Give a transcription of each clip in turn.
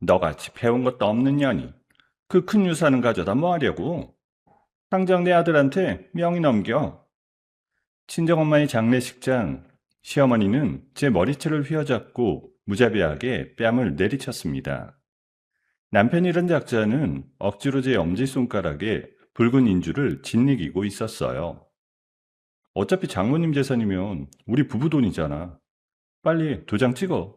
너같이 배운 것도 없는 년이 그 큰 유산은 가져다 뭐 하려고? 당장 내 아들한테 명의 넘겨. 친정엄마의 장례식장, 시어머니는 제 머리채를 휘어잡고 무자비하게 뺨을 내리쳤습니다. 남편이 이런 작자는 억지로 제 엄지손가락에 붉은 인주를 짓이기고 있었어요. 어차피 장모님 재산이면 우리 부부 돈이잖아. 빨리 도장 찍어.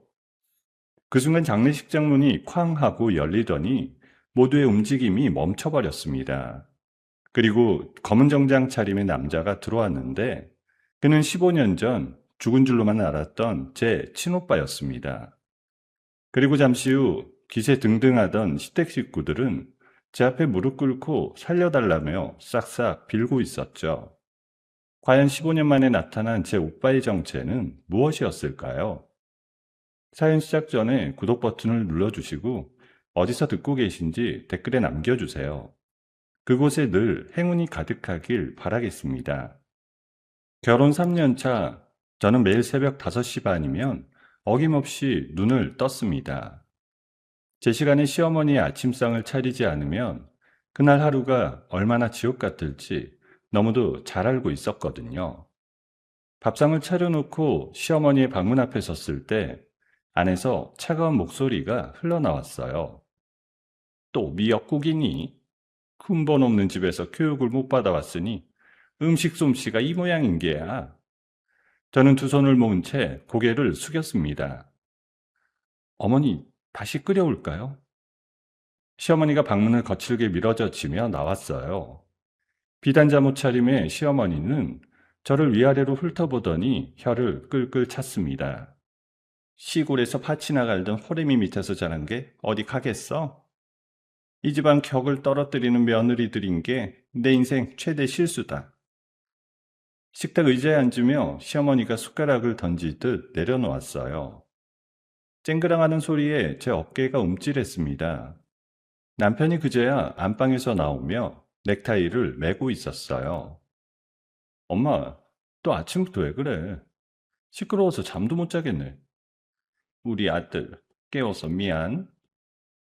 그 순간 장례식장 문이 쾅 하고 열리더니 모두의 움직임이 멈춰버렸습니다. 그리고 검은 정장 차림의 남자가 들어왔는데 그는 15년 전 죽은 줄로만 알았던 제 친오빠였습니다. 그리고 잠시 후 기세 등등하던 시댁 식구들은 제 앞에 무릎 꿇고 살려달라며 싹싹 빌고 있었죠. 과연 15년 만에 나타난 제 오빠의 정체는 무엇이었을까요? 사연 시작 전에 구독 버튼을 눌러주시고 어디서 듣고 계신지 댓글에 남겨주세요. 그곳에 늘 행운이 가득하길 바라겠습니다. 결혼 3년 차, 저는 매일 새벽 5시 반이면 어김없이 눈을 떴습니다. 제 시간에 시어머니의 아침상을 차리지 않으면 그날 하루가 얼마나 지옥 같을지 너무도 잘 알고 있었거든요. 밥상을 차려놓고 시어머니의 방문 앞에 섰을 때 안에서 차가운 목소리가 흘러나왔어요. 또 미역국이니? 근본 없는 집에서 교육을 못 받아왔으니 음식 솜씨가 이 모양인 게야. 저는 두 손을 모은 채 고개를 숙였습니다. 어머니, 다시 끓여올까요? 시어머니가 방문을 거칠게 밀어젖히며 나왔어요. 비단 잠옷 차림의 시어머니는 저를 위아래로 훑어보더니 혀를 끌끌 찼습니다. 시골에서 밭이나 갈던 호래미 밑에서 자란 게 어디 가겠어? 이 집안 격을 떨어뜨리는 며느리들인 게 내 인생 최대 실수다. 식탁 의자에 앉으며 시어머니가 숟가락을 던지듯 내려놓았어요. 쨍그랑하는 소리에 제 어깨가 움찔했습니다. 남편이 그제야 안방에서 나오며 넥타이를 매고 있었어요. 엄마, 또 아침부터 왜 그래? 시끄러워서 잠도 못 자겠네. 우리 아들, 깨워서 미안.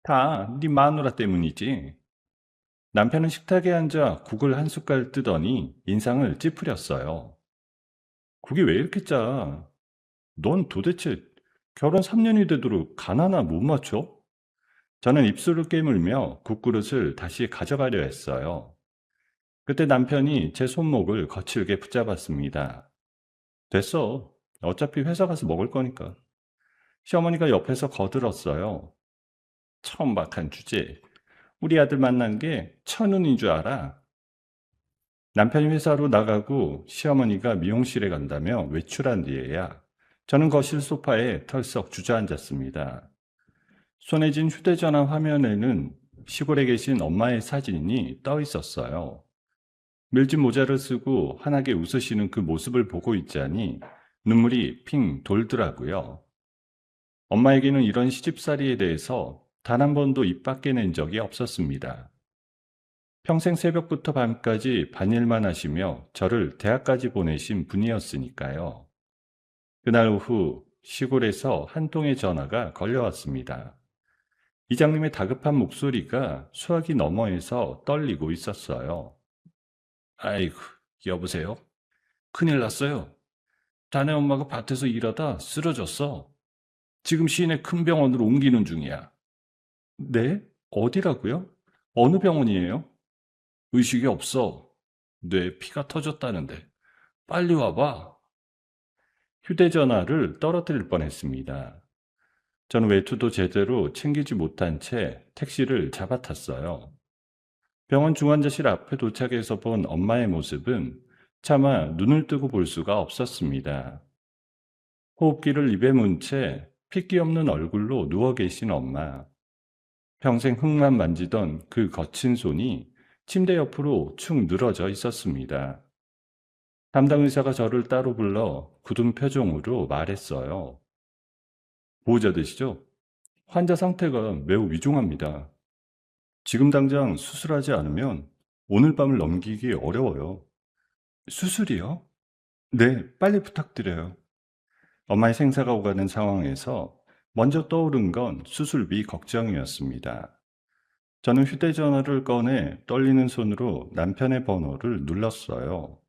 다 네 마누라 때문이지. 남편은 식탁에 앉아 국을 한 숟갈 뜨더니 인상을 찌푸렸어요. 국이 왜 이렇게 짜? 넌 도대체 결혼 3년이 되도록 간 하나 못 맞춰? 저는 입술을 깨물며 국그릇을 다시 가져가려 했어요. 그때 남편이 제 손목을 거칠게 붙잡았습니다. 됐어. 어차피 회사 가서 먹을 거니까. 시어머니가 옆에서 거들었어요. 천박한 주제. 우리 아들 만난 게 천운인 줄 알아. 남편이 회사로 나가고 시어머니가 미용실에 간다며 외출한 뒤에야 저는 거실 소파에 털썩 주저앉았습니다. 손에 쥔 휴대전화 화면에는 시골에 계신 엄마의 사진이 떠 있었어요. 밀짚 모자를 쓰고 환하게 웃으시는 그 모습을 보고 있자니 눈물이 핑 돌더라고요. 엄마에게는 이런 시집살이에 대해서 단 한 번도 입 밖에 낸 적이 없었습니다. 평생 새벽부터 밤까지 반일만 하시며 저를 대학까지 보내신 분이었으니까요. 그날 오후 시골에서 한 통의 전화가 걸려왔습니다. 이장님의 다급한 목소리가 수화기 너머에서 떨리고 있었어요. 아이고, 여보세요? 큰일 났어요. 자네 엄마가 밭에서 일하다 쓰러졌어. 지금 시내 큰 병원으로 옮기는 중이야. 네? 어디라고요? 어느 병원이에요? 의식이 없어. 뇌에 피가 터졌다는데. 빨리 와봐. 휴대전화를 떨어뜨릴 뻔했습니다. 저는 외투도 제대로 챙기지 못한 채 택시를 잡아탔어요. 병원 중환자실 앞에 도착해서 본 엄마의 모습은 차마 눈을 뜨고 볼 수가 없었습니다. 호흡기를 입에 문 채 핏기 없는 얼굴로 누워 계신 엄마. 평생 흙만 만지던 그 거친 손이 침대 옆으로 축 늘어져 있었습니다. 담당 의사가 저를 따로 불러 굳은 표정으로 말했어요. 보호자되시죠? 환자 상태가 매우 위중합니다. 지금 당장 수술하지 않으면 오늘 밤을 넘기기 어려워요. 수술이요? 네, 빨리 부탁드려요. 엄마의 생사가 오가는 상황에서 먼저 떠오른 건 수술비 걱정이었습니다. 저는 휴대전화를 꺼내 떨리는 손으로 남편의 번호를 눌렀어요.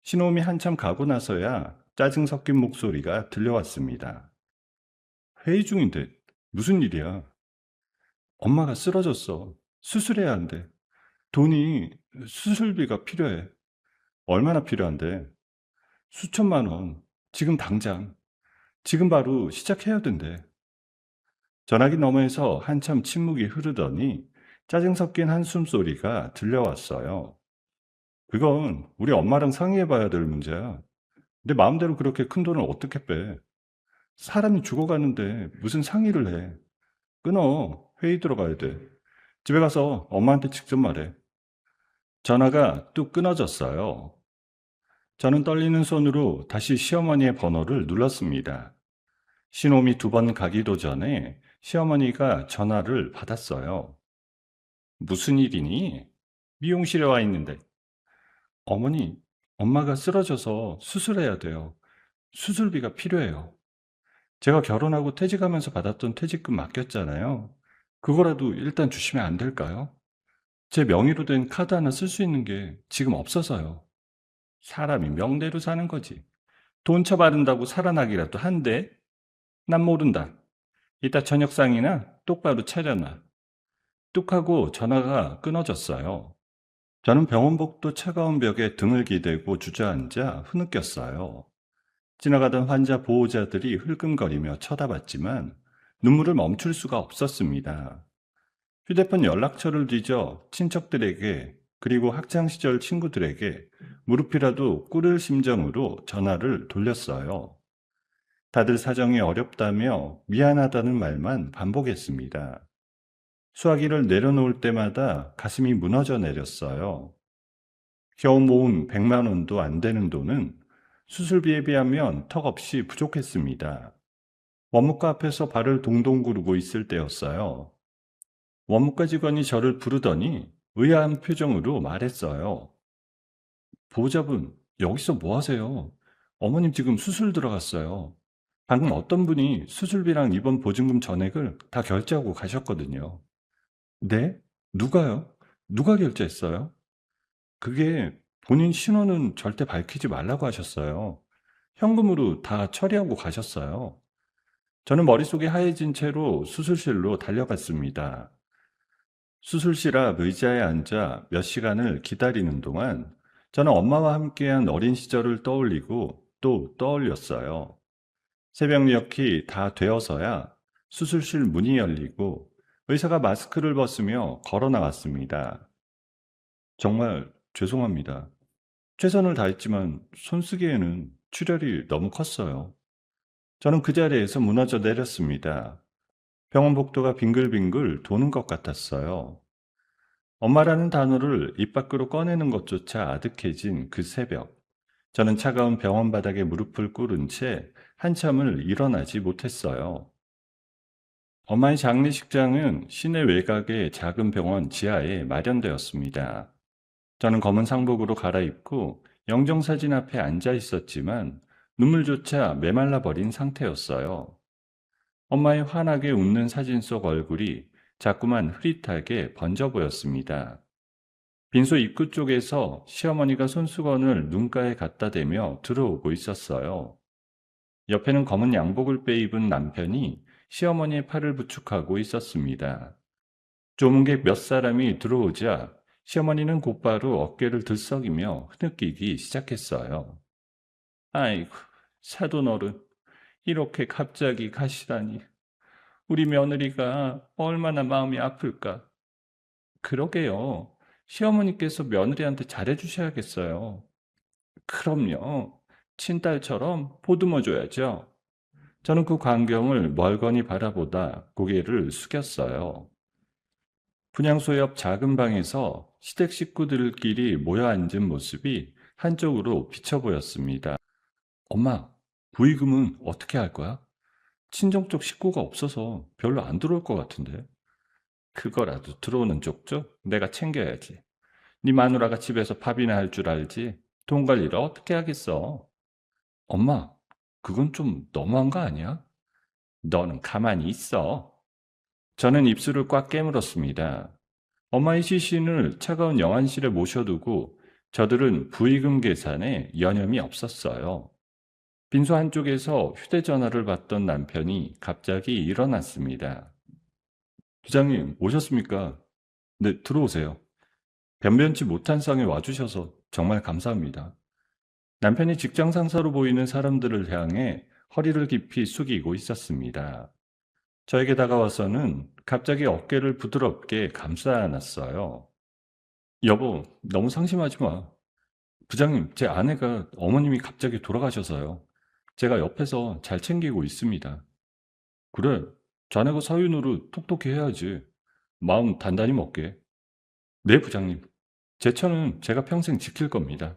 신호음이 한참 가고 나서야 짜증 섞인 목소리가 들려왔습니다. 회의 중인데 무슨 일이야? 엄마가 쓰러졌어. 수술해야 한대. 돈이 수술비가 필요해. 얼마나 필요한데? 수천만 원. 지금 당장. 지금 바로 시작해야 된대. 전화기 너머에서 한참 침묵이 흐르더니 짜증 섞인 한숨 소리가 들려왔어요. 그건 우리 엄마랑 상의해봐야 될 문제야. 내 마음대로 그렇게 큰 돈을 어떻게 빼? 사람이 죽어가는데 무슨 상의를 해? 끊어. 회의 들어가야 돼. 집에 가서 엄마한테 직접 말해. 전화가 뚝 끊어졌어요. 저는 떨리는 손으로 다시 시어머니의 번호를 눌렀습니다. 신호음이 두 번 가기도 전에 시어머니가 전화를 받았어요. 무슨 일이니? 미용실에 와 있는데. 어머니, 엄마가 쓰러져서 수술해야 돼요. 수술비가 필요해요. 제가 결혼하고 퇴직하면서 받았던 퇴직금 맡겼잖아요. 그거라도 일단 주시면 안 될까요? 제 명의로 된 카드 하나 쓸 수 있는 게 지금 없어서요. 사람이 명대로 사는 거지. 돈 처바른다고 살아나기라도 한데? 난 모른다. 이따 저녁상이나 똑바로 차려놔. 뚝 하고 전화가 끊어졌어요. 저는 병원복도 차가운 벽에 등을 기대고 주저앉아 흐느꼈어요. 지나가던 환자 보호자들이 흘끔거리며 쳐다봤지만 눈물을 멈출 수가 없었습니다. 휴대폰 연락처를 뒤져 친척들에게 그리고 학창시절 친구들에게 무릎이라도 꿇을 심정으로 전화를 돌렸어요. 다들 사정이 어렵다며 미안하다는 말만 반복했습니다. 수화기를 내려놓을 때마다 가슴이 무너져 내렸어요. 겨우 모은 100만 원도 안 되는 돈은 수술비에 비하면 턱없이 부족했습니다. 원무과 앞에서 발을 동동 구르고 있을 때였어요. 원무과 직원이 저를 부르더니 의아한 표정으로 말했어요. 보호자분, 여기서 뭐 하세요? 어머님 지금 수술 들어갔어요. 방금 어떤 분이 수술비랑 입원 보증금 전액을 다 결제하고 가셨거든요. 네? 누가요? 누가 결제했어요? 그게 본인 신원은 절대 밝히지 말라고 하셨어요. 현금으로 다 처리하고 가셨어요. 저는 머릿속이 하얘진 채로 수술실로 달려갔습니다. 수술실 앞 의자에 앉아 몇 시간을 기다리는 동안 저는 엄마와 함께한 어린 시절을 떠올리고 또 떠올렸어요. 새벽녘이 다 되어서야 수술실 문이 열리고 의사가 마스크를 벗으며 걸어 나왔습니다. 정말 죄송합니다. 최선을 다했지만 손쓰기에는 출혈이 너무 컸어요. 저는 그 자리에서 무너져 내렸습니다. 병원 복도가 빙글빙글 도는 것 같았어요. 엄마라는 단어를 입 밖으로 꺼내는 것조차 아득해진 그 새벽. 저는 차가운 병원 바닥에 무릎을 꿇은 채 한참을 일어나지 못했어요. 엄마의 장례식장은 시내 외곽의 작은 병원 지하에 마련되었습니다. 저는 검은 상복으로 갈아입고 영정사진 앞에 앉아 있었지만 눈물조차 메말라 버린 상태였어요. 엄마의 환하게 웃는 사진 속 얼굴이 자꾸만 흐릿하게 번져 보였습니다. 빈소 입구 쪽에서 시어머니가 손수건을 눈가에 갖다 대며 들어오고 있었어요. 옆에는 검은 양복을 빼입은 남편이 시어머니의 팔을 부축하고 있었습니다. 조문객 몇 사람이 들어오자 시어머니는 곧바로 어깨를 들썩이며 흐느끼기 시작했어요. 아이고, 사돈어른, 이렇게 갑자기 가시다니. 우리 며느리가 얼마나 마음이 아플까. 그러게요. 시어머니께서 며느리한테 잘해주셔야겠어요. 그럼요. 친딸처럼 보듬어줘야죠. 저는 그 광경을 멀거니 바라보다 고개를 숙였어요. 분향소 옆 작은 방에서 시댁 식구들끼리 모여 앉은 모습이 한쪽으로 비쳐 보였습니다. 엄마, 부의금은 어떻게 할 거야? 친정 쪽 식구가 없어서 별로 안 들어올 것 같은데. 그거라도 들어오는 쪽쪽 내가 챙겨야지. 네 마누라가 집에서 밥이나 할 줄 알지. 돈 관리를 어떻게 하겠어? 엄마, 그건 좀 너무한 거 아니야? 너는 가만히 있어. 저는 입술을 꽉 깨물었습니다. 엄마의 시신을 차가운 영안실에 모셔두고 저들은 부의금 계산에 여념이 없었어요. 빈소 한쪽에서 휴대전화를 받던 남편이 갑자기 일어났습니다. 부장님, 오셨습니까? 네, 들어오세요. 변변치 못한 상에 와주셔서 정말 감사합니다. 남편이 직장 상사로 보이는 사람들을 향해 허리를 깊이 숙이고 있었습니다. 저에게 다가와서는 갑자기 어깨를 부드럽게 감싸 안았어요. 여보, 너무 상심하지 마. 부장님, 제 아내가 어머님이 갑자기 돌아가셔서요. 제가 옆에서 잘 챙기고 있습니다. 그래, 자네가 사위노릇 톡톡히 해야지. 마음 단단히 먹게. 네, 부장님. 제 처는 제가 평생 지킬 겁니다.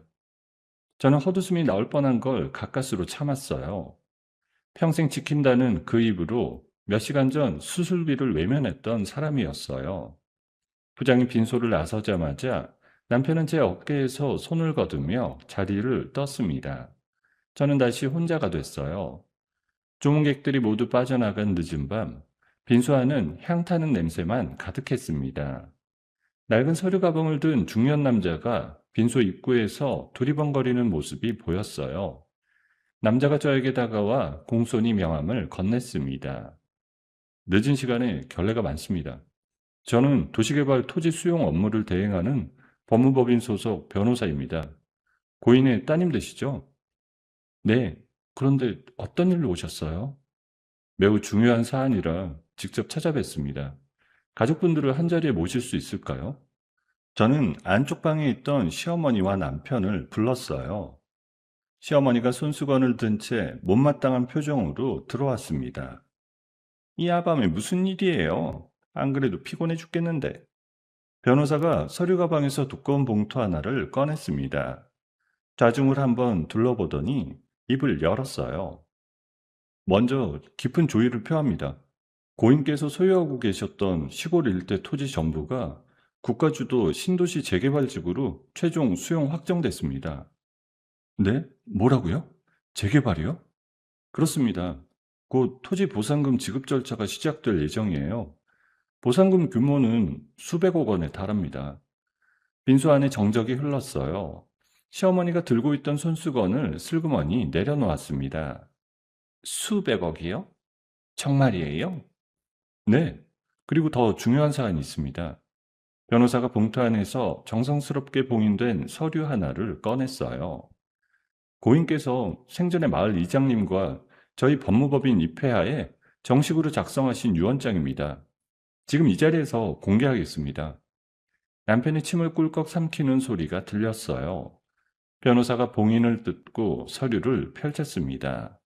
저는 헛웃음이 나올 뻔한 걸 가까스로 참았어요. 평생 지킨다는 그 입으로 몇 시간 전 수술비를 외면했던 사람이었어요. 부장이 빈소를 나서자마자 남편은 제 어깨에서 손을 거두며 자리를 떴습니다. 저는 다시 혼자가 됐어요. 조문객들이 모두 빠져나간 늦은 밤, 빈소 안은 향타는 냄새만 가득했습니다. 낡은 서류 가방을 든 중년 남자가 빈소 입구에서 두리번거리는 모습이 보였어요. 남자가 저에게 다가와 공손히 명함을 건넸습니다. 늦은 시간에 결례가 많습니다. 저는 도시개발 토지 수용 업무를 대행하는 법무법인 소속 변호사입니다. 고인의 따님 되시죠? 네. 그런데 어떤 일로 오셨어요? 매우 중요한 사안이라 직접 찾아뵀습니다. 가족분들을 한자리에 모실 수 있을까요? 저는 안쪽 방에 있던 시어머니와 남편을 불렀어요. 시어머니가 손수건을 든 채 못마땅한 표정으로 들어왔습니다. 이 아밤에 무슨 일이에요? 안 그래도 피곤해 죽겠는데. 변호사가 서류 가방에서 두꺼운 봉투 하나를 꺼냈습니다. 좌중을 한번 둘러보더니 입을 열었어요. 먼저 깊은 조의를 표합니다. 고인께서 소유하고 계셨던 시골 일대 토지 전부가 국가주도 신도시 재개발지구로 최종 수용 확정됐습니다. 네? 뭐라고요? 재개발이요? 그렇습니다. 곧 토지 보상금 지급 절차가 시작될 예정이에요. 보상금 규모는 수백억 원에 달합니다. 빈소 안에 정적이 흘렀어요. 시어머니가 들고 있던 손수건을 슬그머니 내려놓았습니다. 수백억이요? 정말이에요? 네. 그리고 더 중요한 사안이 있습니다. 변호사가 봉투 안에서 정성스럽게 봉인된 서류 하나를 꺼냈어요. 고인께서 생전에 마을 이장님과 저희 법무법인 입회하에 정식으로 작성하신 유언장입니다. 지금 이 자리에서 공개하겠습니다. 남편이 침을 꿀꺽 삼키는 소리가 들렸어요. 변호사가 봉인을 뜯고 서류를 펼쳤습니다.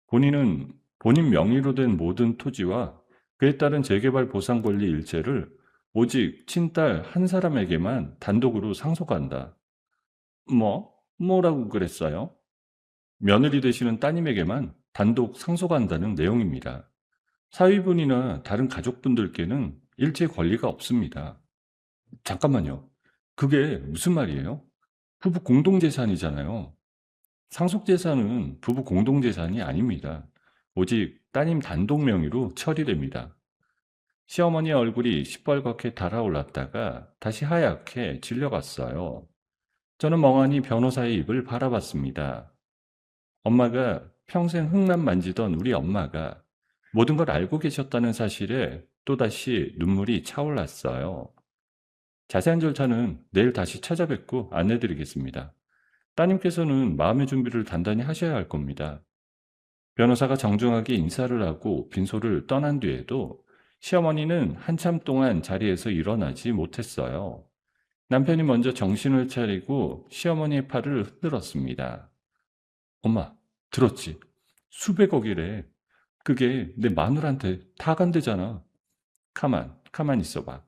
본인은 본인 명의로 된 모든 토지와 그에 따른 재개발 보상 권리 일체를 오직 친딸 한 사람에게만 단독으로 상속한다. 뭐라고 그랬어요? 며느리 되시는 따님에게만 단독 상속한다는 내용입니다. 사위분이나 다른 가족분들께는 일체 권리가 없습니다. 잠깐만요. 그게 무슨 말이에요? 부부 공동재산이잖아요. 상속재산은 부부 공동재산이 아닙니다. 오직 따님 단독 명의로 처리됩니다. 시어머니의 얼굴이 시뻘겋게 달아올랐다가 다시 하얗게 질려갔어요. 저는 멍하니 변호사의 입을 바라봤습니다. 엄마가 평생 흙만 만지던 우리 엄마가 모든 걸 알고 계셨다는 사실에 또다시 눈물이 차올랐어요. 자세한 절차는 내일 다시 찾아뵙고 안내드리겠습니다. 따님께서는 마음의 준비를 단단히 하셔야 할 겁니다. 변호사가 정중하게 인사를 하고 빈소를 떠난 뒤에도 시어머니는 한참 동안 자리에서 일어나지 못했어요. 남편이 먼저 정신을 차리고 시어머니의 팔을 흔들었습니다. 엄마, 들었지? 수백억이래. 그게 내 마누라한테 다 간대잖아. 가만 있어봐.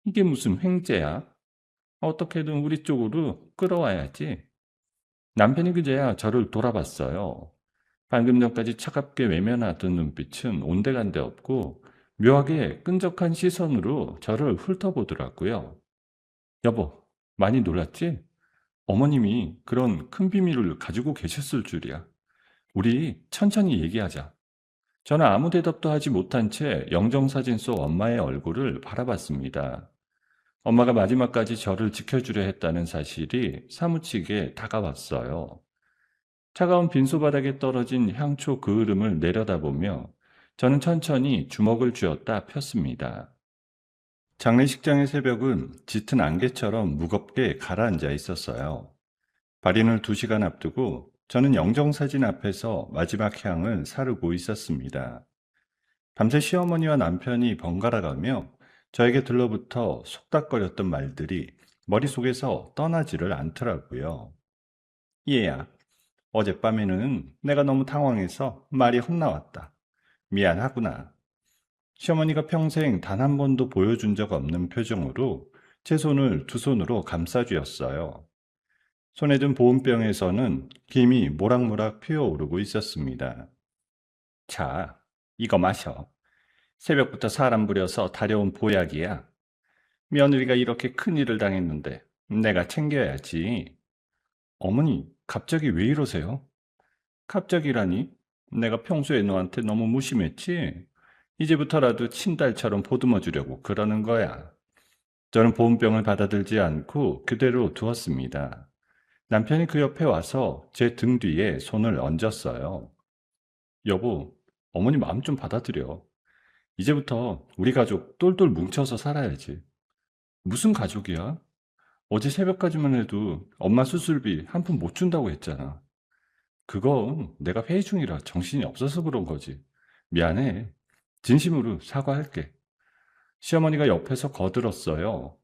이게 무슨 횡재야? 어떻게든 우리 쪽으로 끌어와야지. 남편이 그제야 저를 돌아봤어요. 방금 전까지 차갑게 외면하던 눈빛은 온데간데 없고 묘하게 끈적한 시선으로 저를 훑어보더라고요. 여보, 많이 놀랐지? 어머님이 그런 큰 비밀을 가지고 계셨을 줄이야. 우리 천천히 얘기하자. 저는 아무 대답도 하지 못한 채 영정사진 속 엄마의 얼굴을 바라봤습니다. 엄마가 마지막까지 저를 지켜주려 했다는 사실이 사무치게 다가왔어요. 차가운 빈소바닥에 떨어진 향초 그을음을 내려다보며 저는 천천히 주먹을 쥐었다 폈습니다. 장례식장의 새벽은 짙은 안개처럼 무겁게 가라앉아 있었어요. 발인을 2시간 앞두고 저는 영정사진 앞에서 마지막 향을 사르고 있었습니다. 밤새 시어머니와 남편이 번갈아가며 저에게 들러붙어 속닥거렸던 말들이 머릿속에서 떠나지를 않더라고요. 얘야, 어젯밤에는 내가 너무 당황해서 말이 헛나왔다. 미안하구나. 시어머니가 평생 단 한 번도 보여준 적 없는 표정으로 제 손을 2손으로 감싸주었어요. 손에 든 보온병에서는 김이 모락모락 피어오르고 있었습니다. 자, 이거 마셔. 새벽부터 사람 부려서 다려온 보약이야. 며느리가 이렇게 큰일을 당했는데 내가 챙겨야지. 어머니, 갑자기 왜 이러세요? 갑자기라니? 내가 평소에 너한테 너무 무심했지? 이제부터라도 친딸처럼 보듬어 주려고 그러는 거야. 저는 보온병을 받아들지 않고 그대로 두었습니다. 남편이 그 옆에 와서 제 등 뒤에 손을 얹었어요. 여보, 어머니 마음 좀 받아들여. 이제부터 우리 가족 똘똘 뭉쳐서 살아야지. 무슨 가족이야? 어제 새벽까지만 해도 엄마 수술비 한 푼 못 준다고 했잖아. 그건 내가 회의 중이라 정신이 없어서 그런 거지. 미안해. 진심으로 사과할게. 시어머니가 옆에서 거들었어요.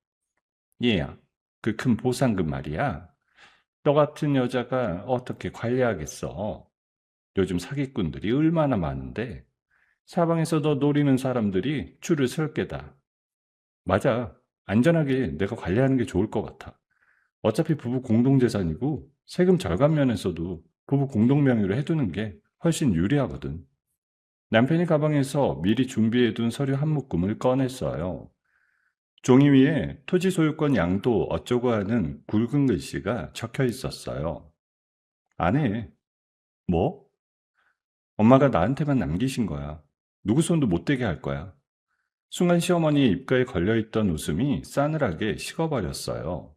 얘야, 그 큰 보상금 말이야. 너 같은 여자가 어떻게 관리하겠어? 요즘 사기꾼들이 얼마나 많은데 사방에서 너 노리는 사람들이 줄을 설 게다. 맞아. 안전하게 내가 관리하는 게 좋을 것 같아. 어차피 부부 공동재산이고 세금 절감 면에서도 부부 공동명의로 해두는 게 훨씬 유리하거든. 남편이 가방에서 미리 준비해둔 서류 한 묶음을 꺼냈어요. 종이 위에 토지 소유권 양도 어쩌고 하는 굵은 글씨가 적혀 있었어요. 안에 뭐? 엄마가 나한테만 남기신 거야. 누구 손도 못 대게 할 거야. 순간 시어머니의 입가에 걸려있던 웃음이 싸늘하게 식어버렸어요.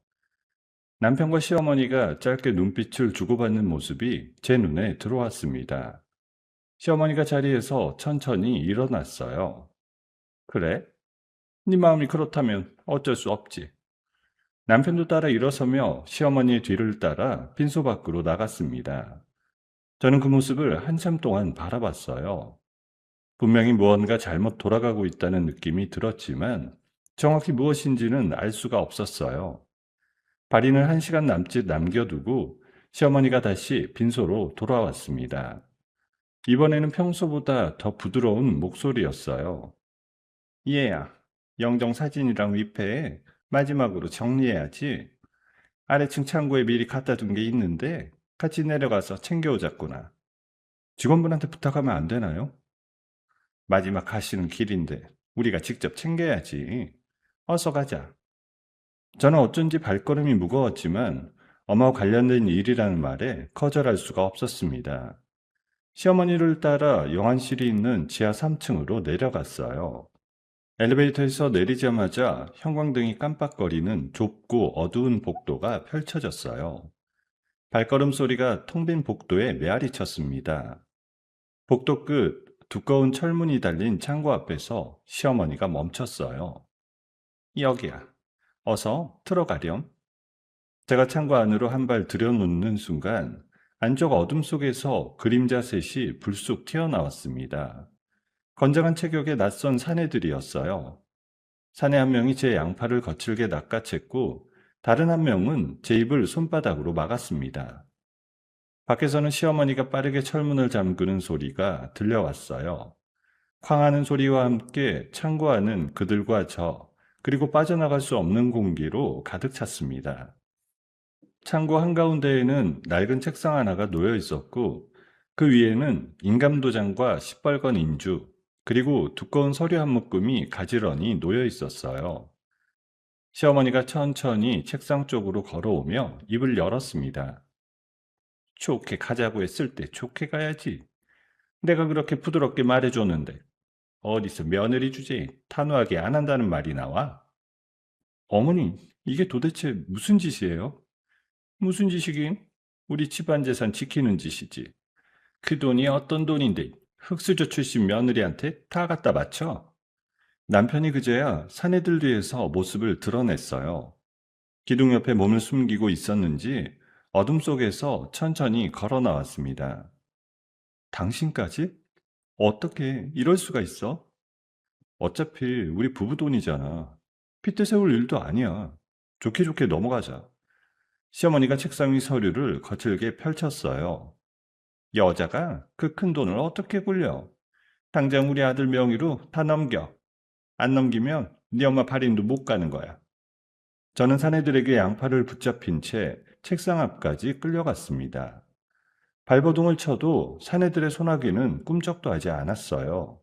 남편과 시어머니가 짧게 눈빛을 주고받는 모습이 제 눈에 들어왔습니다. 시어머니가 자리에서 천천히 일어났어요. 그래? 네 마음이 그렇다면 어쩔 수 없지. 남편도 따라 일어서며 시어머니의 뒤를 따라 빈소 밖으로 나갔습니다. 저는 그 모습을 한참 동안 바라봤어요. 분명히 무언가 잘못 돌아가고 있다는 느낌이 들었지만 정확히 무엇인지는 알 수가 없었어요. 발인을 1시간 남짓 남겨두고 시어머니가 다시 빈소로 돌아왔습니다. 이번에는 평소보다 더 부드러운 목소리였어요. 얘야, 영정 사진이랑 위패 마지막으로 정리해야지. 아래층 창고에 미리 갖다 둔 게 있는데 같이 내려가서 챙겨오자꾸나. 직원분한테 부탁하면 안 되나요? 마지막 가시는 길인데 우리가 직접 챙겨야지. 어서 가자. 저는 어쩐지 발걸음이 무거웠지만 엄마와 관련된 일이라는 말에 거절할 수가 없었습니다. 시어머니를 따라 영안실이 있는 지하 3층으로 내려갔어요. 엘리베이터에서 내리자마자 형광등이 깜빡거리는 좁고 어두운 복도가 펼쳐졌어요. 발걸음 소리가 텅 빈 복도에 메아리 쳤습니다. 복도 끝 두꺼운 철문이 달린 창고 앞에서 시어머니가 멈췄어요. 여기야. 어서 들어가렴. 제가 창고 안으로 한 발 들여놓는 순간 안쪽 어둠 속에서 그림자 셋이 불쑥 튀어나왔습니다. 건장한 체격의 낯선 사내들이었어요. 사내 한 명이 제 양팔을 거칠게 낚아챘고 다른 한 명은 제 입을 손바닥으로 막았습니다. 밖에서는 시어머니가 빠르게 철문을 잠그는 소리가 들려왔어요. 쾅하는 소리와 함께 창고 안은 그들과 저, 그리고 빠져나갈 수 없는 공기로 가득 찼습니다. 창고 한가운데에는 낡은 책상 하나가 놓여 있었고 그 위에는 인감도장과 시뻘건 인주, 그리고 두꺼운 서류 한 묶음이 가지런히 놓여 있었어요. 시어머니가 천천히 책상 쪽으로 걸어오며 입을 열었습니다. 좋게 가자고 했을 때 좋게 가야지. 내가 그렇게 부드럽게 말해줬는데 어디서 며느리 주제에 단호하게 안 한다는 말이 나와? 어머니, 이게 도대체 무슨 짓이에요? 무슨 짓이긴? 우리 집안 재산 지키는 짓이지. 그 돈이 어떤 돈인데 흑수저 출신 며느리한테 다 갖다 바쳐? 남편이 그제야 사내들 뒤에서 모습을 드러냈어요. 기둥 옆에 몸을 숨기고 있었는지 어둠 속에서 천천히 걸어 나왔습니다. 당신까지? 어떻게 이럴 수가 있어? 어차피 우리 부부 돈이잖아. 핏대 세울 일도 아니야. 좋게 좋게 넘어가자. 시어머니가 책상 위 서류를 거칠게 펼쳤어요. 여자가 그 큰 돈을 어떻게 굴려? 당장 우리 아들 명의로 다 넘겨. 안 넘기면 네 엄마 발인도 못 가는 거야. 저는 사내들에게 양팔을 붙잡힌 채 책상 앞까지 끌려갔습니다. 발버둥을 쳐도 사내들의 소나기는 꿈쩍도 하지 않았어요.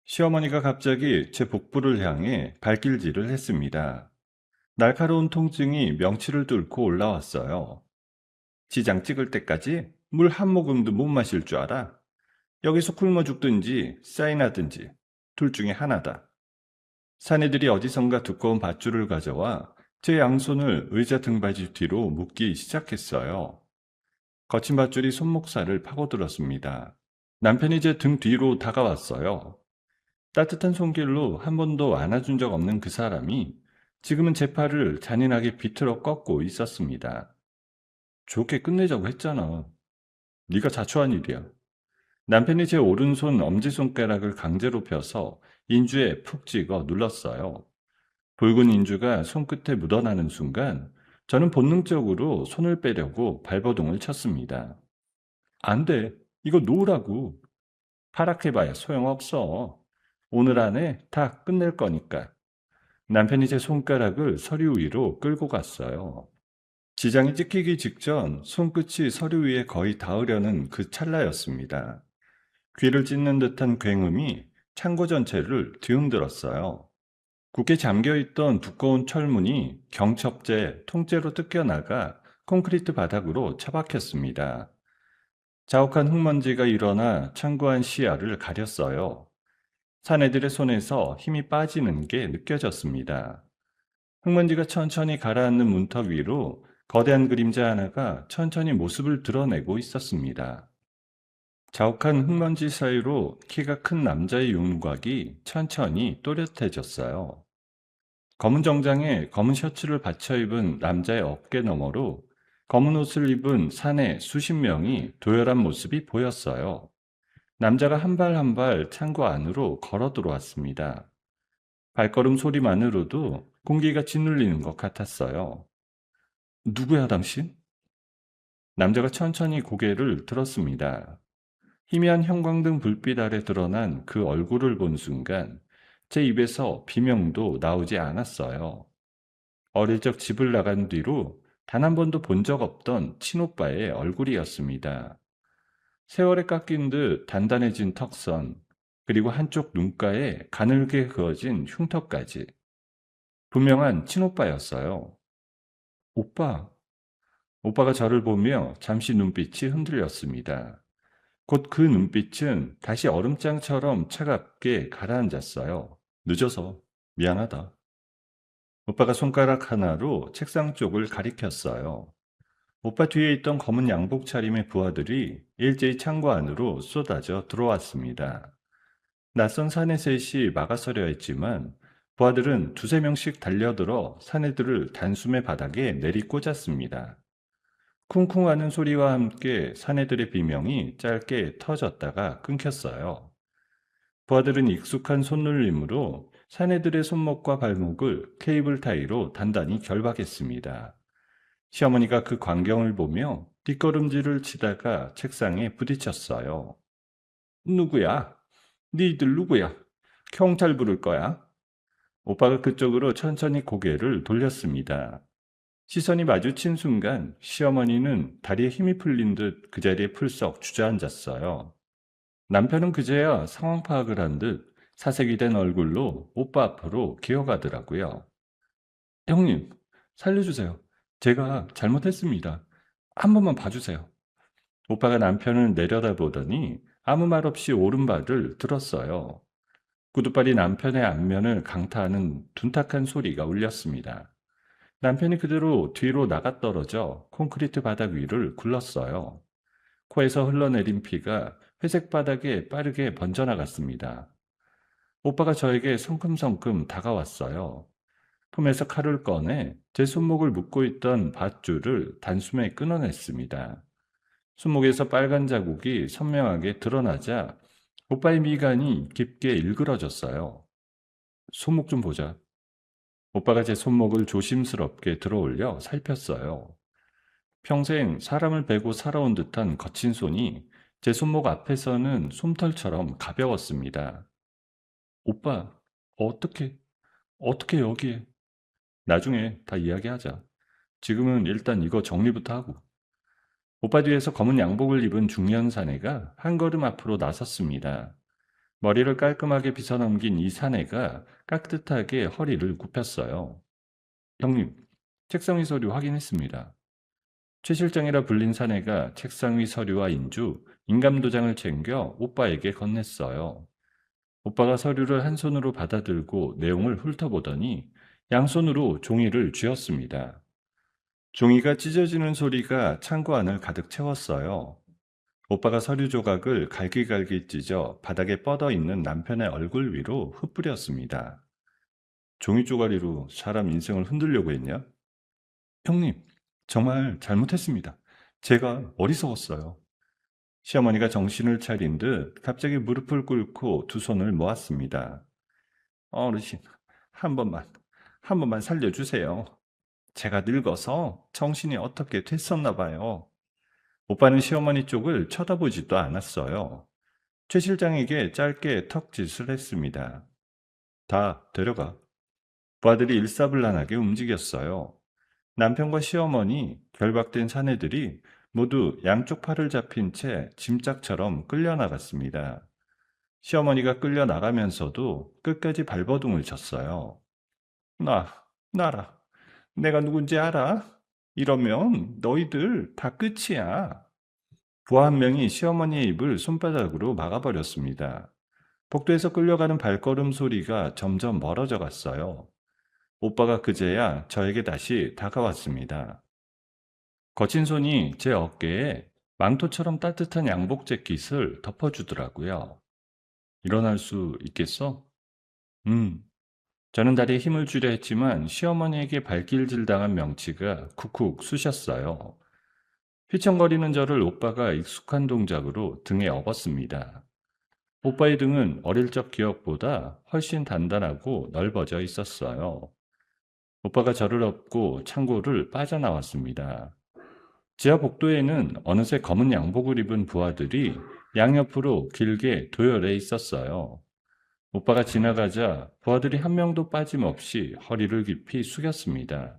시어머니가 갑자기 제 복부를 향해 발길질을 했습니다. 날카로운 통증이 명치를 뚫고 올라왔어요. 지장 찍을 때까지 물 한 모금도 못 마실 줄 알아? 여기서 굶어 죽든지 사인하든지 둘 중에 하나다. 사내들이 어디선가 두꺼운 밧줄을 가져와 제 양손을 의자 등받이 뒤로 묶기 시작했어요. 거친 밧줄이 손목살을 파고들었습니다. 남편이 제 등 뒤로 다가왔어요. 따뜻한 손길로 한 번도 안아준 적 없는 그 사람이 지금은 제 팔을 잔인하게 비틀어 꺾고 있었습니다. 좋게 끝내자고 했잖아. 네가 자초한 일이야. 남편이 제 오른손 엄지손가락을 강제로 펴서 인주에 푹 찍어 눌렀어요. 붉은 인주가 손끝에 묻어나는 순간 저는 본능적으로 손을 빼려고 발버둥을 쳤습니다. 안 돼. 이거 놓으라고. 파랗게봐야 소용없어. 오늘 안에 다 끝낼 거니까. 남편이 제 손가락을 서류 위로 끌고 갔어요. 지장이 찍히기 직전 손끝이 서류 위에 거의 닿으려는 그 찰나였습니다. 귀를 찢는 듯한 굉음이 창고 전체를 뒤흔들었어요. 굳게 잠겨있던 두꺼운 철문이 경첩제, 통째로 뜯겨나가 콘크리트 바닥으로 처박혔습니다. 자욱한 흙먼지가 일어나 창고안 시야를 가렸어요. 사내들의 손에서 힘이 빠지는 게 느껴졌습니다. 흙먼지가 천천히 가라앉는 문턱 위로 거대한 그림자 하나가 천천히 모습을 드러내고 있었습니다. 자욱한 흙먼지 사이로 키가 큰 남자의 윤곽이 천천히 또렷해졌어요. 검은 정장에 검은 셔츠를 받쳐 입은 남자의 어깨 너머로 검은 옷을 입은 사내 수십 명이 도열한 모습이 보였어요. 남자가 한 발 한 발 창고 안으로 걸어 들어왔습니다. 발걸음 소리만으로도 공기가 짓눌리는 것 같았어요. 누구야, 당신? 남자가 천천히 고개를 들었습니다. 희미한 형광등 불빛 아래 드러난 그 얼굴을 본 순간 제 입에서 비명도 나오지 않았어요. 어릴 적 집을 나간 뒤로 단 한 번도 본 적 없던 친오빠의 얼굴이었습니다. 세월에 깎인 듯 단단해진 턱선, 그리고 한쪽 눈가에 가늘게 그어진 흉터까지. 분명한 친오빠였어요. 오빠. 오빠가 저를 보며 잠시 눈빛이 흔들렸습니다. 곧 그 눈빛은 다시 얼음장처럼 차갑게 가라앉았어요. 늦어서 미안하다. 오빠가 손가락 하나로 책상 쪽을 가리켰어요. 오빠 뒤에 있던 검은 양복 차림의 부하들이 일제히 창고 안으로 쏟아져 들어왔습니다. 낯선 사내 셋이 막아서려 했지만 부하들은 두세 명씩 달려들어 사내들을 단숨에 바닥에 내리꽂았습니다. 쿵쿵하는 소리와 함께 사내들의 비명이 짧게 터졌다가 끊겼어요. 부하들은 익숙한 손놀림으로 사내들의 손목과 발목을 케이블 타이로 단단히 결박했습니다. 시어머니가 그 광경을 보며 뒷걸음질을 치다가 책상에 부딪혔어요. 누구야? 니들 누구야? 경찰 부를 거야? 오빠가 그쪽으로 천천히 고개를 돌렸습니다. 시선이 마주친 순간 시어머니는 다리에 힘이 풀린 듯 그 자리에 풀썩 주저앉았어요. 남편은 그제야 상황 파악을 한 듯 사색이 된 얼굴로 오빠 앞으로 기어가더라고요. 형님, 살려주세요. 제가 잘못했습니다. 한 번만 봐주세요. 오빠가 남편을 내려다보더니 아무 말 없이 오른발을 들었어요. 구두발이 남편의 안면을 강타하는 둔탁한 소리가 울렸습니다. 남편이 그대로 뒤로 나가 떨어져 콘크리트 바닥 위를 굴렀어요. 코에서 흘러내린 피가 회색 바닥에 빠르게 번져나갔습니다. 오빠가 저에게 성큼성큼 다가왔어요. 품에서 칼을 꺼내 제 손목을 묶고 있던 밧줄을 단숨에 끊어냈습니다. 손목에서 빨간 자국이 선명하게 드러나자 오빠의 미간이 깊게 일그러졌어요. 손목 좀 보자. 오빠가 제 손목을 조심스럽게 들어올려 살폈어요. 평생 사람을 베고 살아온 듯한 거친 손이 제 손목 앞에서는 솜털처럼 가벼웠습니다. 오빠, 어떻게 여기에? 나중에 다 이야기하자. 지금은 일단 이거 정리부터 하고. 오빠 뒤에서 검은 양복을 입은 중년 사내가 한 걸음 앞으로 나섰습니다. 머리를 깔끔하게 빗어넘긴 이 사내가 깍듯하게 허리를 굽혔어요. 형님, 책상 위 서류 확인했습니다. 최 실장이라 불린 사내가 책상 위 서류와 인주, 인감도장을 챙겨 오빠에게 건넸어요. 오빠가 서류를 한 손으로 받아들고 내용을 훑어보더니 양손으로 종이를 쥐었습니다. 종이가 찢어지는 소리가 창고 안을 가득 채웠어요. 오빠가 서류 조각을 갈기갈기 찢어 바닥에 뻗어 있는 남편의 얼굴 위로 흩뿌렸습니다. 종이 쪼가리로 사람 인생을 흔들려고 했냐? 형님, 정말 잘못했습니다. 제가 어리석었어요. 시어머니가 정신을 차린 듯 갑자기 무릎을 꿇고 두 손을 모았습니다. 어르신, 한 번만, 한 번만 살려주세요. 제가 늙어서 정신이 어떻게 됐었나 봐요. 오빠는 시어머니 쪽을 쳐다보지도 않았어요. 최 실장에게 짧게 턱짓을 했습니다. 다 데려가. 부하들이 일사불란하게 움직였어요. 남편과 시어머니, 결박된 사내들이 모두 양쪽 팔을 잡힌 채 짐짝처럼 끌려나갔습니다. 시어머니가 끌려나가면서도 끝까지 발버둥을 쳤어요. 나라. 내가 누군지 알아? 이러면 너희들 다 끝이야. 부하 한 명이 시어머니의 입을 손바닥으로 막아버렸습니다. 복도에서 끌려가는 발걸음 소리가 점점 멀어져 갔어요. 오빠가 그제야 저에게 다시 다가왔습니다. 거친 손이 제 어깨에 망토처럼 따뜻한 양복 재킷을 덮어주더라고요. 일어날 수 있겠어? 저는 다리에 힘을 주려 했지만 시어머니에게 발길질 당한 명치가 쿡쿡 쑤셨어요. 휘청거리는 저를 오빠가 익숙한 동작으로 등에 업었습니다. 오빠의 등은 어릴 적 기억보다 훨씬 단단하고 넓어져 있었어요. 오빠가 저를 업고 창고를 빠져나왔습니다. 지하 복도에는 어느새 검은 양복을 입은 부하들이 양옆으로 길게 도열해 있었어요. 오빠가 지나가자 부하들이 한 명도 빠짐없이 허리를 깊이 숙였습니다.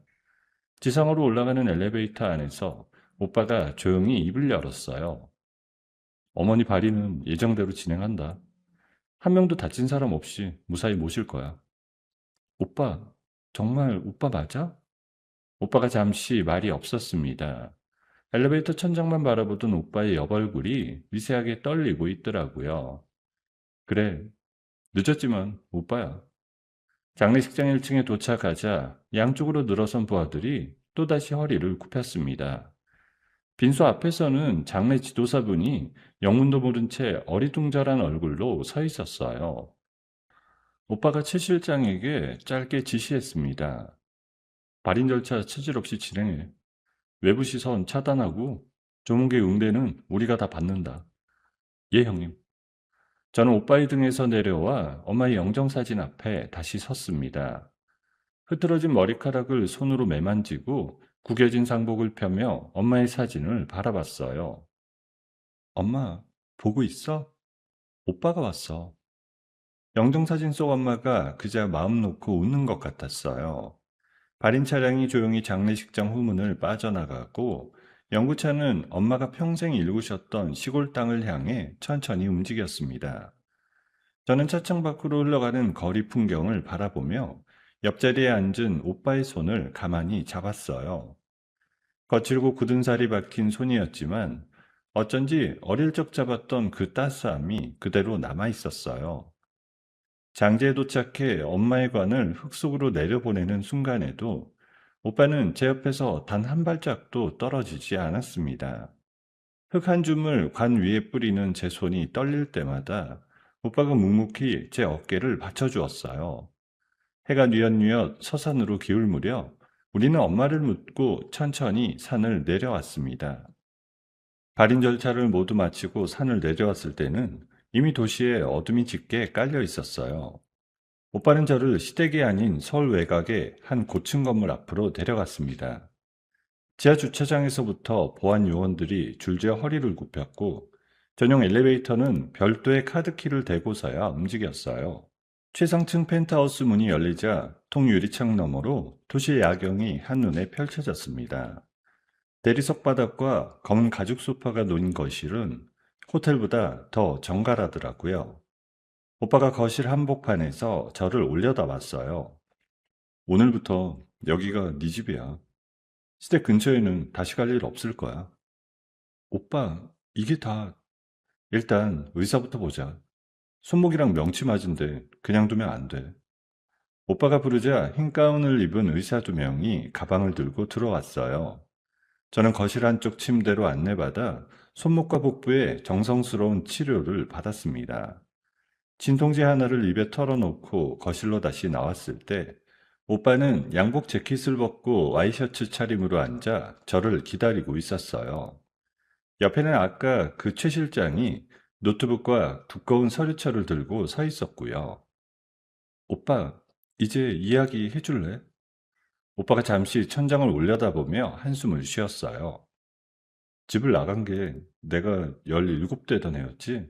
지상으로 올라가는 엘리베이터 안에서 오빠가 조용히 입을 열었어요. 어머니 발의는 예정대로 진행한다. 한 명도 다친 사람 없이 무사히 모실 거야. 오빠, 정말 오빠 맞아? 오빠가 잠시 말이 없었습니다. 엘리베이터 천장만 바라보던 오빠의 옆얼굴이 미세하게 떨리고 있더라고요. 그래, 늦었지만 오빠야. 장례식장 1층에 도착하자 양쪽으로 늘어선 부하들이 또다시 허리를 굽혔습니다. 빈소 앞에서는 장례 지도사분이 영문도 모른 채 어리둥절한 얼굴로 서 있었어요. 오빠가 최 실장에게 짧게 지시했습니다. 발인 절차 차질 없이 진행해. 외부 시선 차단하고 조문계 응대는 우리가 다 받는다. 예, 형님. 저는 오빠의 등에서 내려와 엄마의 영정사진 앞에 다시 섰습니다. 흐트러진 머리카락을 손으로 매만지고 구겨진 상복을 펴며 엄마의 사진을 바라봤어요. 엄마, 보고 있어? 오빠가 왔어. 영정사진 속 엄마가 그저 마음 놓고 웃는 것 같았어요. 발인 차량이 조용히 장례식장 후문을 빠져나가고 영구차는 엄마가 평생 일구셨던 시골 땅을 향해 천천히 움직였습니다. 저는 차창 밖으로 흘러가는 거리 풍경을 바라보며 옆자리에 앉은 오빠의 손을 가만히 잡았어요. 거칠고 굳은 살이 박힌 손이었지만 어쩐지 어릴 적 잡았던 그 따스함이 그대로 남아 있었어요. 장지에 도착해 엄마의 관을 흙 속으로 내려보내는 순간에도 오빠는 제 옆에서 단 한 발짝도 떨어지지 않았습니다. 흙 한 줌을 관 위에 뿌리는 제 손이 떨릴 때마다 오빠가 묵묵히 제 어깨를 받쳐주었어요. 해가 뉘엿뉘엿 서산으로 기울 무렵 우리는 엄마를 묻고 천천히 산을 내려왔습니다. 발인 절차를 모두 마치고 산을 내려왔을 때는 이미 도시에 어둠이 짙게 깔려 있었어요. 오빠는 저를 시댁이 아닌 서울 외곽의 한 고층 건물 앞으로 데려갔습니다. 지하 주차장에서부터 보안 요원들이 줄지어 허리를 굽혔고 전용 엘리베이터는 별도의 카드키를 대고서야 움직였어요. 최상층 펜트하우스 문이 열리자 통유리창 너머로 도시의 야경이 한눈에 펼쳐졌습니다. 대리석 바닥과 검은 가죽 소파가 놓인 거실은 호텔보다 더 정갈하더라고요. 오빠가 거실 한복판에서 저를 올려다봤어요. 오늘부터 여기가 네 집이야. 시댁 근처에는 다시 갈 일 없을 거야. 오빠, 이게 다 일단 의사부터 보자. 손목이랑 명치 맞은데 그냥 두면 안 돼. 오빠가 부르자 흰 가운을 입은 의사 두 명이 가방을 들고 들어왔어요. 저는 거실 한쪽 침대로 안내받아 손목과 복부에 정성스러운 치료를 받았습니다. 진통제 하나를 입에 털어놓고 거실로 다시 나왔을 때 오빠는 양복 재킷을 벗고 와이셔츠 차림으로 앉아 저를 기다리고 있었어요. 옆에는 아까 그 최 실장이 노트북과 두꺼운 서류철을 들고 서 있었고요. 오빠, 이제 이야기 해줄래? 오빠가 잠시 천장을 올려다보며 한숨을 쉬었어요. 집을 나간 게 내가 17되던 해였지?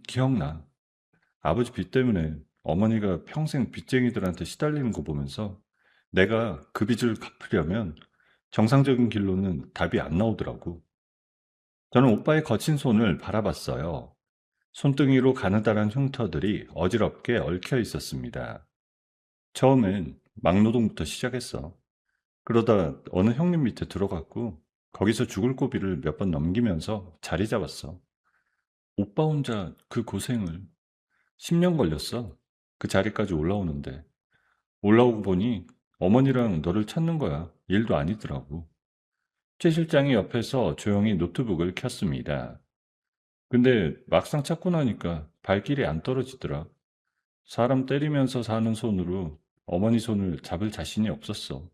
기억나. 아버지 빚 때문에 어머니가 평생 빚쟁이들한테 시달리는 거 보면서 내가 그 빚을 갚으려면 정상적인 길로는 답이 안 나오더라고. 저는 오빠의 거친 손을 바라봤어요. 손등위로 가느다란 흉터들이 어지럽게 얽혀 있었습니다. 처음엔 막노동부터 시작했어. 그러다 어느 형님 밑에 들어갔고 거기서 죽을 고비를 몇 번 넘기면서 자리 잡았어. 오빠 혼자 그 고생을 10년 걸렸어. 그 자리까지 올라오는데. 올라오고 보니 어머니랑 너를 찾는 거야. 일도 아니더라고. 최 실장이 옆에서 조용히 노트북을 켰습니다. 근데 막상 찾고 나니까 발길이 안 떨어지더라. 사람 때리면서 사는 손으로 어머니 손을 잡을 자신이 없었어.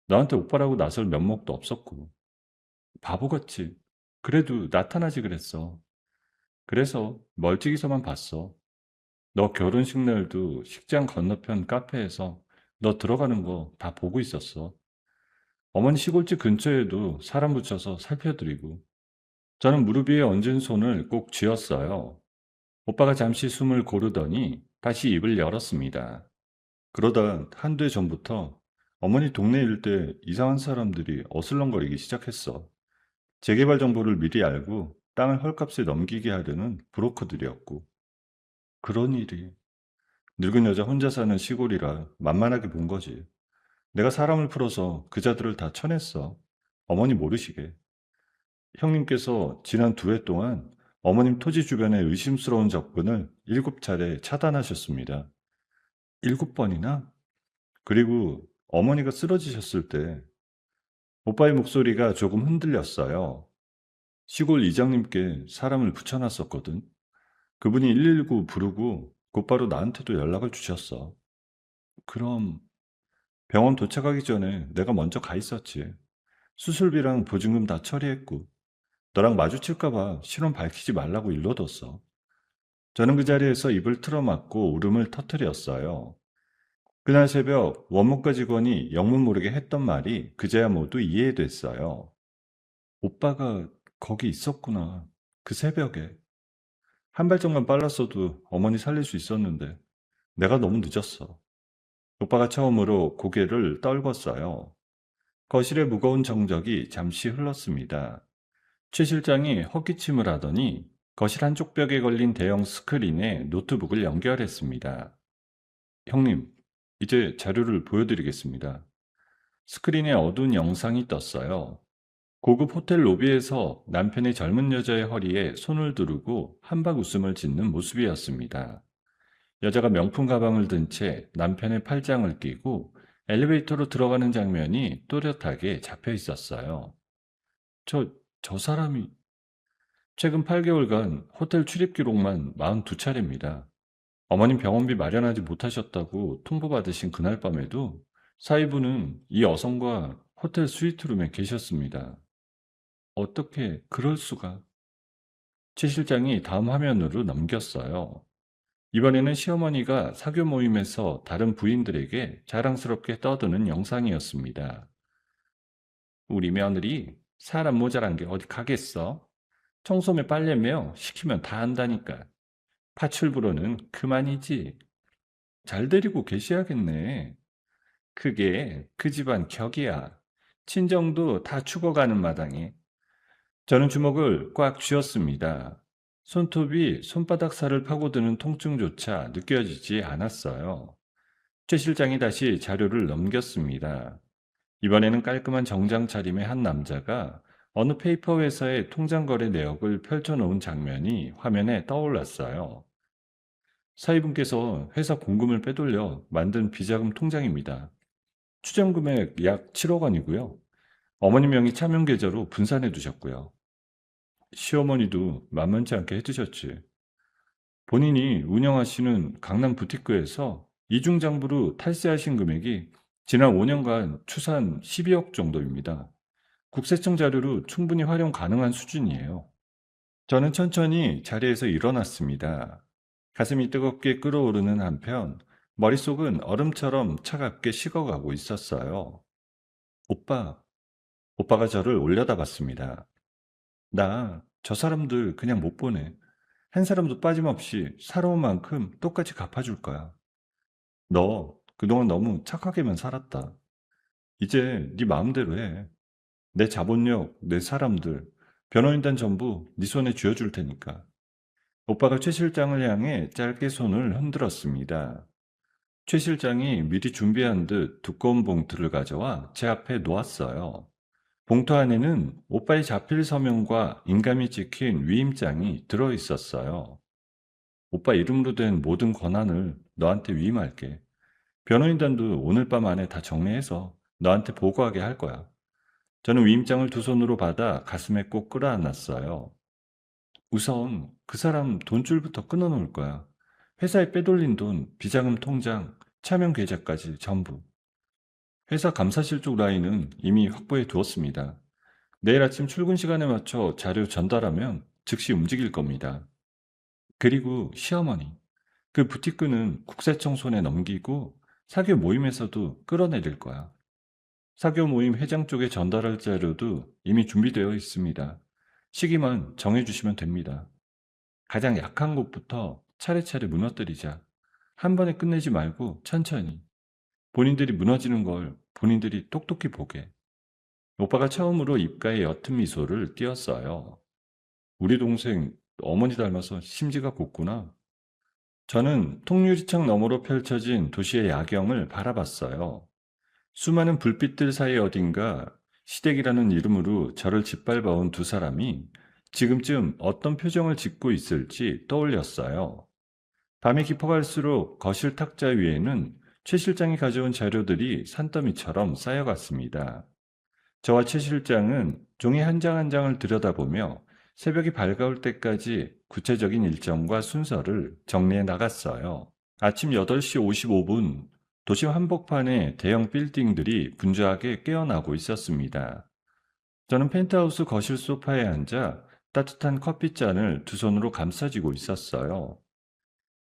나한테 오빠라고 나설 면목도 없었고. 바보같이. 그래도 나타나지 그랬어. 그래서 멀찍이서만 봤어. 너 결혼식 날도 식장 건너편 카페에서 너 들어가는 거 다 보고 있었어. 어머니 시골집 근처에도 사람 붙여서 살펴드리고. 저는 무릎 위에 얹은 손을 꼭 쥐었어요. 오빠가 잠시 숨을 고르더니 다시 입을 열었습니다. 그러다 한 달 전부터 어머니 동네 일대 이상한 사람들이 어슬렁거리기 시작했어. 재개발 정보를 미리 알고 땅을 헐값에 넘기게 하려는 브로커들이었고. 그런 일이. 늙은 여자 혼자 사는 시골이라 만만하게 본 거지. 내가 사람을 풀어서 그자들을 다 쳐냈어. 어머니 모르시게. 형님께서 지난 2회 동안 어머님 토지 주변의 의심스러운 접근을 7차례 차단하셨습니다. 7번이나? 그리고 어머니가 쓰러지셨을 때 오빠의 목소리가 조금 흔들렸어요. 시골 이장님께 사람을 붙여놨었거든. 그분이 119 부르고 곧바로 나한테도 연락을 주셨어. 그럼 병원 도착하기 전에 내가 먼저 가 있었지. 수술비랑 보증금 다 처리했고 너랑 마주칠까봐 신원 밝히지 말라고 일러뒀어. 저는 그 자리에서 입을 틀어막고 울음을 터뜨렸어요. 그날 새벽 원무과 직원이 영문 모르게 했던 말이 그제야 모두 이해됐어요. 오빠가 거기 있었구나. 그 새벽에. 한 발짝만 빨랐어도 어머니 살릴 수 있었는데 내가 너무 늦었어. 오빠가 처음으로 고개를 떨궜어요. 거실의 무거운 정적이 잠시 흘렀습니다. 최 실장이 헛기침을 하더니 거실 한쪽 벽에 걸린 대형 스크린에 노트북을 연결했습니다. 형님, 이제 자료를 보여드리겠습니다. 스크린에 어두운 영상이 떴어요. 고급 호텔 로비에서 남편이 젊은 여자의 허리에 손을 두르고 한박 웃음을 짓는 모습이었습니다. 여자가 명품 가방을 든 채 남편의 팔짱을 끼고 엘리베이터로 들어가는 장면이 또렷하게 잡혀 있었어요. 저, 저 사람이 최근 8개월간 호텔 출입 기록만 42차례입니다. 어머님 병원비 마련하지 못하셨다고 통보받으신 그날 밤에도 사위분은 이 여성과 호텔 스위트룸에 계셨습니다. 어떻게 그럴 수가? 최 실장이 다음 화면으로 넘겼어요. 이번에는 시어머니가 사교 모임에서 다른 부인들에게 자랑스럽게 떠드는 영상이었습니다. 우리 며느리 사람 모자란 게 어디 가겠어? 청소매 빨래며 시키면 다 한다니까. 파출부로는 그만이지. 잘 데리고 계셔야겠네. 그게 그 집안 격이야. 친정도 다 죽어가는 마당에. 저는 주먹을 꽉 쥐었습니다. 손톱이 손바닥 살을 파고드는 통증조차 느껴지지 않았어요. 최 실장이 다시 자료를 넘겼습니다. 이번에는 깔끔한 정장 차림의 한 남자가 어느 페이퍼 회사의 통장 거래 내역을 펼쳐놓은 장면이 화면에 떠올랐어요. 사위분께서 회사 공금을 빼돌려 만든 비자금 통장입니다. 추정 금액 약 7억 원이고요. 어머니 명의 차명 계좌로 분산해 두셨고요. 시어머니도 만만치 않게 해주셨지. 본인이 운영하시는 강남 부티크에서 이중장부로 탈세하신 금액이 지난 5년간 추산 12억 정도입니다. 국세청 자료로 충분히 활용 가능한 수준이에요. 저는 천천히 자리에서 일어났습니다. 가슴이 뜨겁게 끓어오르는 한편 머릿속은 얼음처럼 차갑게 식어가고 있었어요. 오빠, 오빠가 저를 올려다봤습니다. 나 저 사람들 그냥 못 보내. 한 사람도 빠짐없이 살아온 만큼 똑같이 갚아줄 거야. 너 그동안 너무 착하게만 살았다. 이제 네 마음대로 해. 내 자본력, 내 사람들, 변호인단 전부 네 손에 쥐어줄 테니까. 오빠가 최 실장을 향해 짧게 손을 흔들었습니다. 최 실장이 미리 준비한 듯 두꺼운 봉투를 가져와 제 앞에 놓았어요. 봉투 안에는 오빠의 자필 서명과 인감이 찍힌 위임장이 들어 있었어요. 오빠 이름으로 된 모든 권한을 너한테 위임할게. 변호인단도 오늘 밤 안에 다 정리해서 너한테 보고하게 할 거야. 저는 위임장을 두 손으로 받아 가슴에 꼭 끌어안았어요. 우선 그 사람 돈줄부터 끊어놓을 거야. 회사에 빼돌린 돈, 비자금 통장, 차명 계좌까지 전부. 회사 감사실 쪽 라인은 이미 확보해 두었습니다. 내일 아침 출근 시간에 맞춰 자료 전달하면 즉시 움직일 겁니다. 그리고 시어머니. 그 부티크는 국세청 손에 넘기고 사교 모임에서도 끌어내릴 거야. 사교 모임 회장 쪽에 전달할 자료도 이미 준비되어 있습니다. 시기만 정해주시면 됩니다. 가장 약한 곳부터 차례차례 무너뜨리자. 한 번에 끝내지 말고 천천히. 본인들이 무너지는 걸 본인들이 똑똑히 보게. 오빠가 처음으로 입가에 옅은 미소를 띄었어요. 우리 동생 어머니 닮아서 심지가 곱구나. 저는 통유리창 너머로 펼쳐진 도시의 야경을 바라봤어요. 수많은 불빛들 사이 어딘가 시댁이라는 이름으로 저를 짓밟아온 두 사람이 지금쯤 어떤 표정을 짓고 있을지 떠올렸어요. 밤이 깊어갈수록 거실 탁자 위에는 최 실장이 가져온 자료들이 산더미처럼 쌓여갔습니다. 저와 최 실장은 종이 한 장 한 장을 들여다보며 새벽이 밝아올 때까지 구체적인 일정과 순서를 정리해 나갔어요. 아침 8시 55분, 도심 한복판에 대형 빌딩들이 분주하게 깨어나고 있었습니다. 저는 펜트하우스 거실 소파에 앉아 따뜻한 커피잔을 두 손으로 감싸쥐고 있었어요.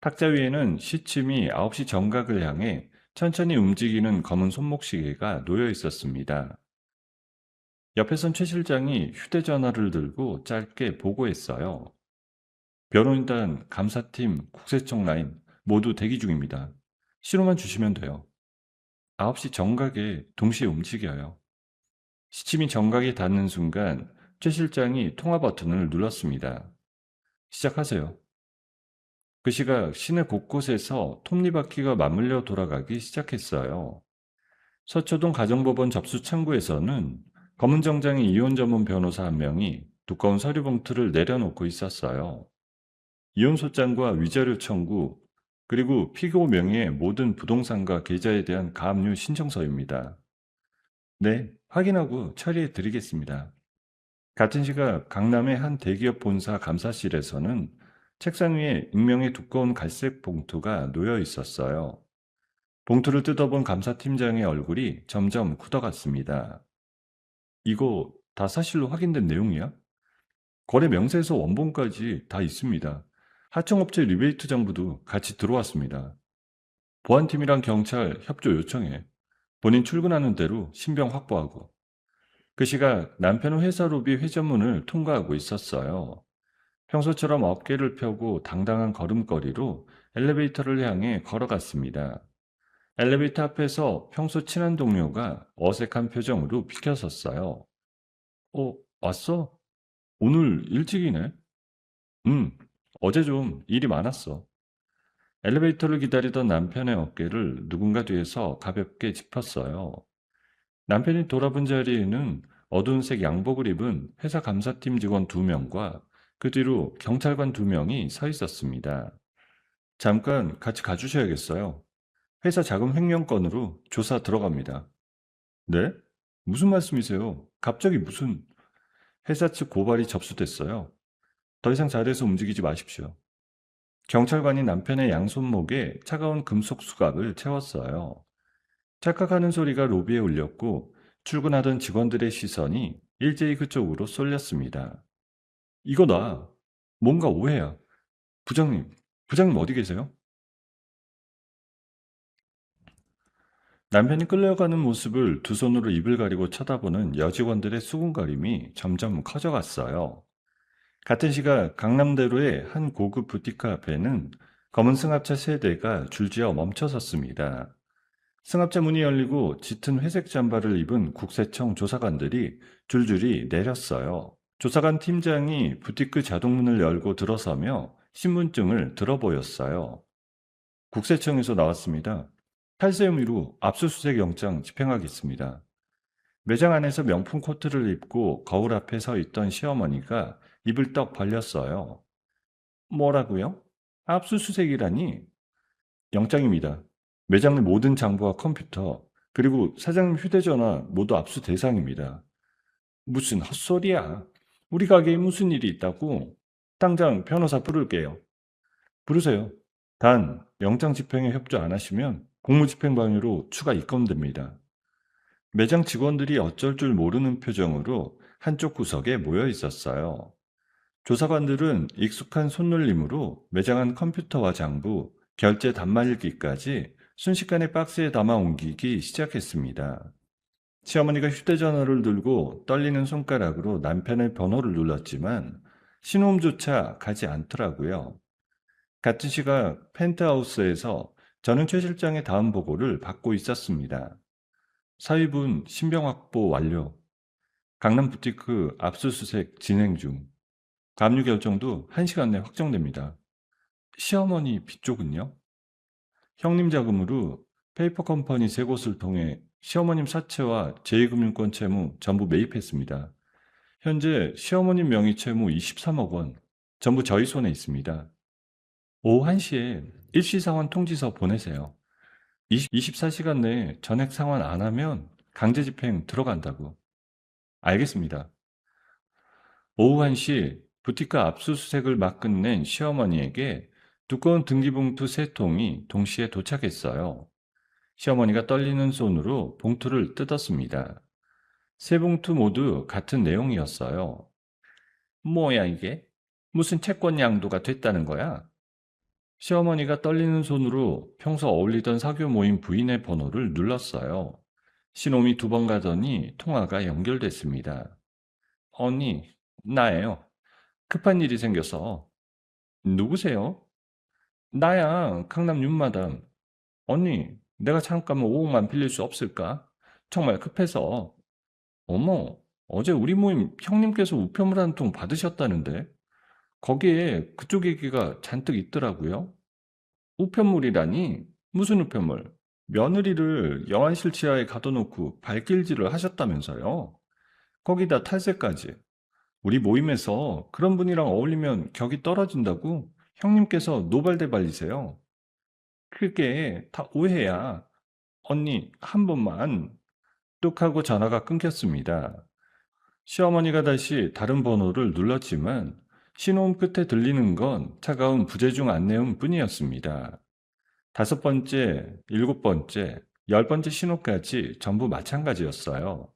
탁자 위에는 시침이 9시 정각을 향해 천천히 움직이는 검은 손목시계가 놓여 있었습니다. 옆에선 최 실장이 휴대전화를 들고 짧게 보고했어요. 변호인단, 감사팀, 국세청 라인 모두 대기 중입니다. 신호만 주시면 돼요. 9시 정각에 동시에 움직여요. 시침이 정각에 닿는 순간 최 실장이 통화 버튼을 눌렀습니다. 시작하세요. 그 시각 시내 곳곳에서 톱니바퀴가 맞물려 돌아가기 시작했어요. 서초동 가정법원 접수 창구에서는 검은 정장의 이혼 전문 변호사 한 명이 두꺼운 서류 봉투를 내려놓고 있었어요. 이혼 소장과 위자료 청구, 그리고 피고 명의의 모든 부동산과 계좌에 대한 가압류 신청서입니다. 네, 확인하고 처리해 드리겠습니다. 같은 시각 강남의 한 대기업 본사 감사실에서는 책상 위에 익명의 두꺼운 갈색 봉투가 놓여 있었어요. 봉투를 뜯어본 감사팀장의 얼굴이 점점 굳어갔습니다. 이거 다 사실로 확인된 내용이야? 거래 명세서 원본까지 다 있습니다. 하청업체 리베이트 장부도 같이 들어왔습니다. 보안팀이랑 경찰 협조 요청해. 본인 출근하는 대로 신병 확보하고. 그 시각 남편은 회사 로비 회전문을 통과하고 있었어요. 평소처럼 어깨를 펴고 당당한 걸음걸이로 엘리베이터를 향해 걸어갔습니다. 엘리베이터 앞에서 평소 친한 동료가 어색한 표정으로 비켜섰어요. 왔어? 오늘 일찍이네? 응, 어제 좀 일이 많았어. 엘리베이터를 기다리던 남편의 어깨를 누군가 뒤에서 가볍게 짚었어요. 남편이 돌아본 자리에는 어두운 색 양복을 입은 회사 감사팀 직원 2명과 그 뒤로 경찰관 2명이 서 있었습니다. 잠깐 같이 가주셔야겠어요. 회사 자금 횡령 건으로 조사 들어갑니다. 네? 무슨 말씀이세요? 갑자기 무슨... 회사 측 고발이 접수됐어요. 더 이상 자리에서 움직이지 마십시오. 경찰관이 남편의 양손목에 차가운 금속 수갑을 채웠어요. 착각하는 소리가 로비에 울렸고 출근하던 직원들의 시선이 일제히 그쪽으로 쏠렸습니다. 이거 나 뭔가 오해야. 부장님, 부장님 어디 계세요? 남편이 끌려가는 모습을 두 손으로 입을 가리고 쳐다보는 여직원들의 수군거림이 점점 커져갔어요. 같은 시각 강남대로의 한 고급 부티크 앞에는 검은 승합차 3대가 줄지어 멈춰섰습니다. 승합차 문이 열리고 짙은 회색 잠바를 입은 국세청 조사관들이 줄줄이 내렸어요. 조사관 팀장이 부티크 자동문을 열고 들어서며 신분증을 들어보였어요. 국세청에서 나왔습니다. 탈세 혐의로 압수수색 영장 집행하겠습니다. 매장 안에서 명품 코트를 입고 거울 앞에 서 있던 시어머니가 입을 떡 벌렸어요. 뭐라고요? 압수수색이라니? 영장입니다. 매장 내 모든 장부와 컴퓨터, 그리고 사장님 휴대전화 모두 압수 대상입니다. 무슨 헛소리야. 우리 가게에 무슨 일이 있다고? 당장 변호사 부를게요. 부르세요. 단, 영장 집행에 협조 안 하시면 공무집행방해로 추가 입건됩니다. 매장 직원들이 어쩔 줄 모르는 표정으로 한쪽 구석에 모여 있었어요. 조사관들은 익숙한 손놀림으로 매장 안 컴퓨터와 장부, 결제 단말기까지 순식간에 박스에 담아 옮기기 시작했습니다. 시어머니가 휴대전화를 들고 떨리는 손가락으로 남편의 번호를 눌렀지만 신호음조차 가지 않더라고요. 같은 시각 펜트하우스에서 저는 최 실장의 다음 보고를 받고 있었습니다. 사위분 신병 확보 완료. 강남 부티크 압수수색 진행 중. 감유 결정도 1시간 내 확정됩니다. 시어머니 빚 쪽은요? 형님 자금으로 페이퍼 컴퍼니 3곳을 통해 시어머님 사채와 제2금융권 채무 전부 매입했습니다. 현재 시어머님 명의 채무 23억 원, 전부 저희 손에 있습니다. 오후 1시에 일시상환 통지서 보내세요. 24시간 내에 전액 상환 안 하면 강제 집행 들어간다고. 알겠습니다. 오후 1시 부티크 압수수색을 막 끝낸 시어머니에게 두꺼운 등기봉투 3통이 동시에 도착했어요. 시어머니가 떨리는 손으로 봉투를 뜯었습니다. 3봉투 모두 같은 내용이었어요. 뭐야 이게? 무슨 채권 양도가 됐다는 거야? 시어머니가 떨리는 손으로 평소 어울리던 사교 모임 부인의 번호를 눌렀어요. 신호음이 2번 가더니 통화가 연결됐습니다. 언니, 나예요. 급한 일이 생겨서. 누구세요? 나야, 강남 윤마담. 언니, 내가 잠깐만 5억만 빌릴 수 없을까? 정말 급해서. 어머, 어제 우리 모임 형님께서 우편물 한 통 받으셨다는데? 거기에 그쪽 얘기가 잔뜩 있더라고요. 우편물이라니? 무슨 우편물? 며느리를 영안실 지하에 가둬놓고 발길질을 하셨다면서요? 거기다 탈세까지. 우리 모임에서 그런 분이랑 어울리면 격이 떨어진다고 형님께서 노발대발이세요. 그게 다 오해야. 언니, 한 번만. 뚝 하고 전화가 끊겼습니다. 시어머니가 다시 다른 번호를 눌렀지만 신호음 끝에 들리는 건 차가운 부재중 안내음 뿐이었습니다. 다섯 번째, 일곱 번째, 열 번째 신호까지 전부 마찬가지였어요.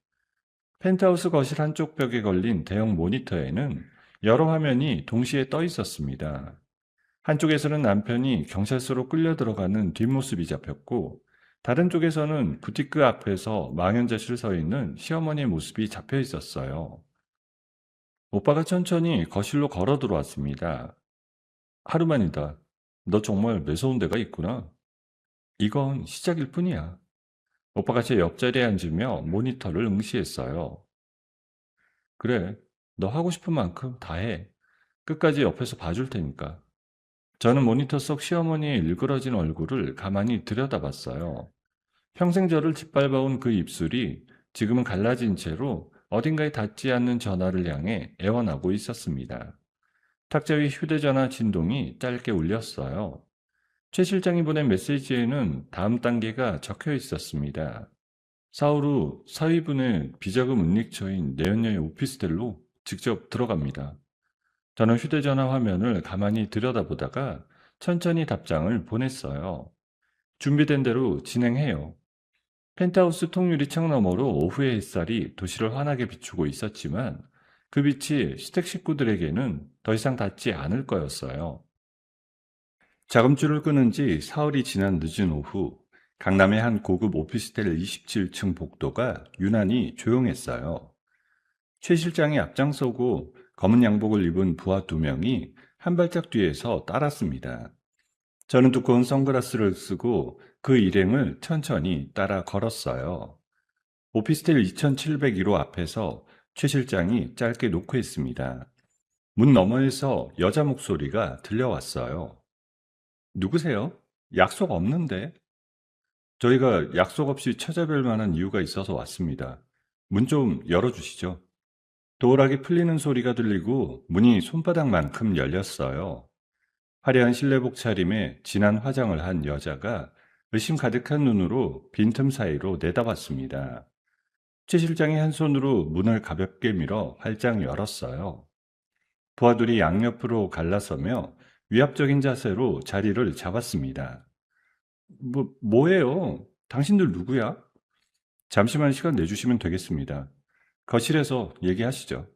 펜트하우스 거실 한쪽 벽에 걸린 대형 모니터에는 여러 화면이 동시에 떠 있었습니다. 한쪽에서는 남편이 경찰서로 끌려 들어가는 뒷모습이 잡혔고, 다른 쪽에서는 부티크 앞에서 망연자실 서 있는 시어머니의 모습이 잡혀 있었어요. 오빠가 천천히 거실로 걸어 들어왔습니다. 하루만이다. 너 정말 매서운 데가 있구나. 이건 시작일 뿐이야. 오빠가 제 옆자리에 앉으며 모니터를 응시했어요. 그래, 너 하고 싶은 만큼 다 해. 끝까지 옆에서 봐줄 테니까. 저는 모니터 속 시어머니의 일그러진 얼굴을 가만히 들여다봤어요. 평생 저를 짓밟아온 그 입술이 지금은 갈라진 채로 어딘가에 닿지 않는 전화를 향해 애원하고 있었습니다. 탁자 위 휴대전화 진동이 짧게 울렸어요. 최 실장이 보낸 메시지에는 다음 단계가 적혀 있었습니다. 사흘 후 사위분의 비자금 은닉처인 내연녀의 오피스텔로 직접 들어갑니다. 저는 휴대전화 화면을 가만히 들여다보다가 천천히 답장을 보냈어요. 준비된 대로 진행해요. 펜트하우스 통유리 창 너머로 오후의 햇살이 도시를 환하게 비추고 있었지만 그 빛이 시댁 식구들에게는 더 이상 닿지 않을 거였어요. 자금줄을 끊은 지 사흘이 지난 늦은 오후, 강남의 한 고급 오피스텔 27층 복도가 유난히 조용했어요. 최 실장이 앞장서고 검은 양복을 입은 부하 두 명이 한 발짝 뒤에서 따랐습니다. 저는 두꺼운 선글라스를 쓰고 그 일행을 천천히 따라 걸었어요. 오피스텔 2701호 앞에서 최 실장이 짧게 노크했습니다. 문 너머에서 여자 목소리가 들려왔어요. 누구세요? 약속 없는데? 저희가 약속 없이 찾아뵐 만한 이유가 있어서 왔습니다. 문 좀 열어주시죠. 도어락이 풀리는 소리가 들리고 문이 손바닥만큼 열렸어요. 화려한 실내복 차림에 진한 화장을 한 여자가 의심 가득한 눈으로 빈틈 사이로 내다봤습니다. 최 실장이 한 손으로 문을 가볍게 밀어 활짝 열었어요. 부하들이 양옆으로 갈라서며 위압적인 자세로 자리를 잡았습니다. 뭐예요? 당신들 누구야? 잠시만 시간 내주시면 되겠습니다. 거실에서 얘기하시죠.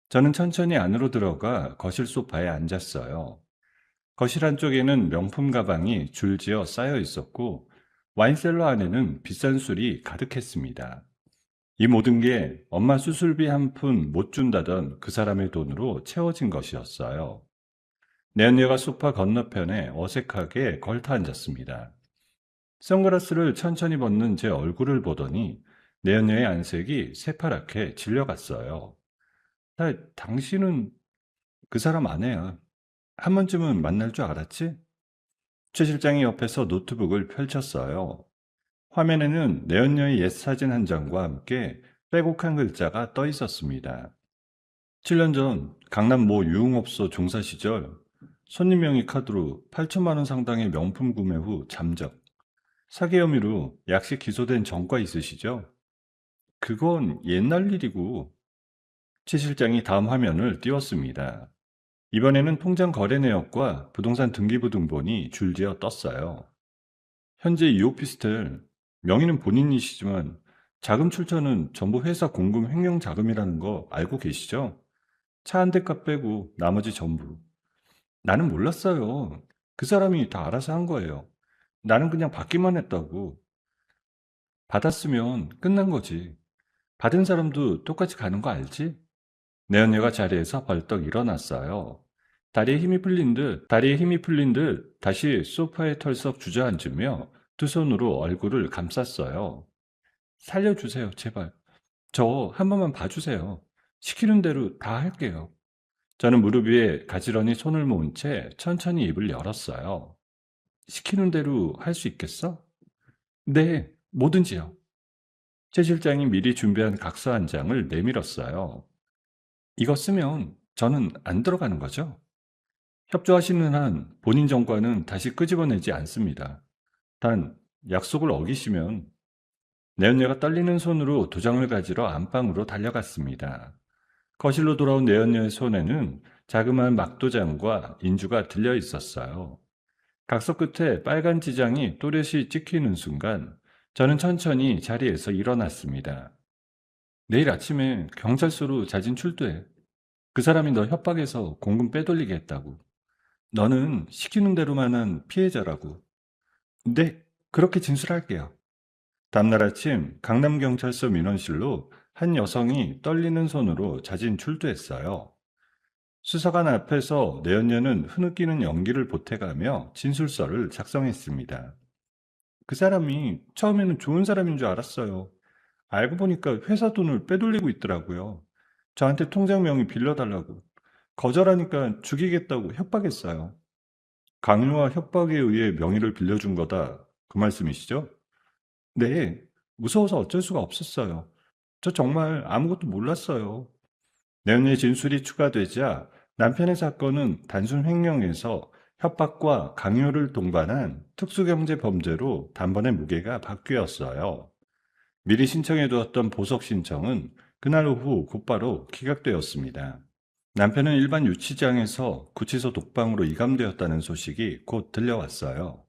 저는 천천히 안으로 들어가 거실 소파에 앉았어요. 거실 한쪽에는 명품 가방이 줄지어 쌓여 있었고 와인셀러 안에는 비싼 술이 가득했습니다. 이 모든 게 엄마 수술비 한 푼 못 준다던 그 사람의 돈으로 채워진 것이었어요. 내 언니가 소파 건너편에 어색하게 걸터 앉았습니다. 선글라스를 천천히 벗는 제 얼굴을 보더니 내 언니의 안색이 새파랗게 질려갔어요. 당신은 그 사람 아내야. 한 번쯤은 만날 줄 알았지? 최 실장이 옆에서 노트북을 펼쳤어요. 화면에는 내연녀의 옛 사진 한 장과 함께 빼곡한 글자가 떠 있었습니다. 7년 전 강남 모 유흥업소 종사 시절 손님 명의 카드로 8천만 원 상당의 명품 구매 후 잠적. 사기 혐의로 약식 기소된 전과 있으시죠? 그건 옛날 일이고. 최 실장이 다음 화면을 띄웠습니다. 이번에는 통장 거래 내역과 부동산 등기부등본이 줄지어 떴어요. 현재 이 오피스텔, 명의는 본인이시지만 자금 출처는 전부 회사 공금 횡령 자금이라는 거 알고 계시죠? 차 한 대 값 빼고 나머지 전부. 나는 몰랐어요. 그 사람이 다 알아서 한 거예요. 나는 그냥 받기만 했다고. 받았으면 끝난 거지. 받은 사람도 똑같이 가는 거 알지? 내 언니가 자리에서 벌떡 일어났어요. 다리에 힘이 풀린 듯 다시 소파에 털썩 주저앉으며 두 손으로 얼굴을 감쌌어요. 살려주세요, 제발. 저 한 번만 봐주세요. 시키는 대로 다 할게요. 저는 무릎 위에 가지런히 손을 모은 채 천천히 입을 열었어요. 시키는 대로 할 수 있겠어? 네, 뭐든지요. 최 실장이 미리 준비한 각서 한 장을 내밀었어요. 이거 쓰면 저는 안 들어가는 거죠? 협조하시는 한 본인 정과는 다시 끄집어내지 않습니다. 단, 약속을 어기시면 내연녀가 떨리는 손으로 도장을 가지러 안방으로 달려갔습니다. 거실로 돌아온 내연녀의 손에는 자그마한 막도장과 인주가 들려 있었어요. 각서 끝에 빨간 지장이 또렷이 찍히는 순간 저는 천천히 자리에서 일어났습니다. 내일 아침에 경찰서로 자진 출두해. 그 사람이 너 협박해서 공금 빼돌리게 했다고. 너는 시키는 대로만 한 피해자라고. 네, 그렇게 진술할게요. 다음날 아침 강남경찰서 민원실로 한 여성이 떨리는 손으로 자진 출두했어요. 수사관 앞에서 내연녀는 흐느끼는 연기를 보태가며 진술서를 작성했습니다. 그 사람이 처음에는 좋은 사람인 줄 알았어요. 알고 보니까 회사 돈을 빼돌리고 있더라고요. 저한테 통장 명의 빌려달라고. 거절하니까 죽이겠다고 협박했어요. 강요와 협박에 의해 명의를 빌려준 거다. 그 말씀이시죠? 네, 무서워서 어쩔 수가 없었어요. 저 정말 아무것도 몰랐어요. 내연의 진술이 추가되자 남편의 사건은 단순 횡령에서 협박과 강요를 동반한 특수경제 범죄로 단번에 무게가 바뀌었어요. 미리 신청해두었던 보석 신청은 그날 오후 곧바로 기각되었습니다. 남편은 일반 유치장에서 구치소 독방으로 이감되었다는 소식이 곧 들려왔어요.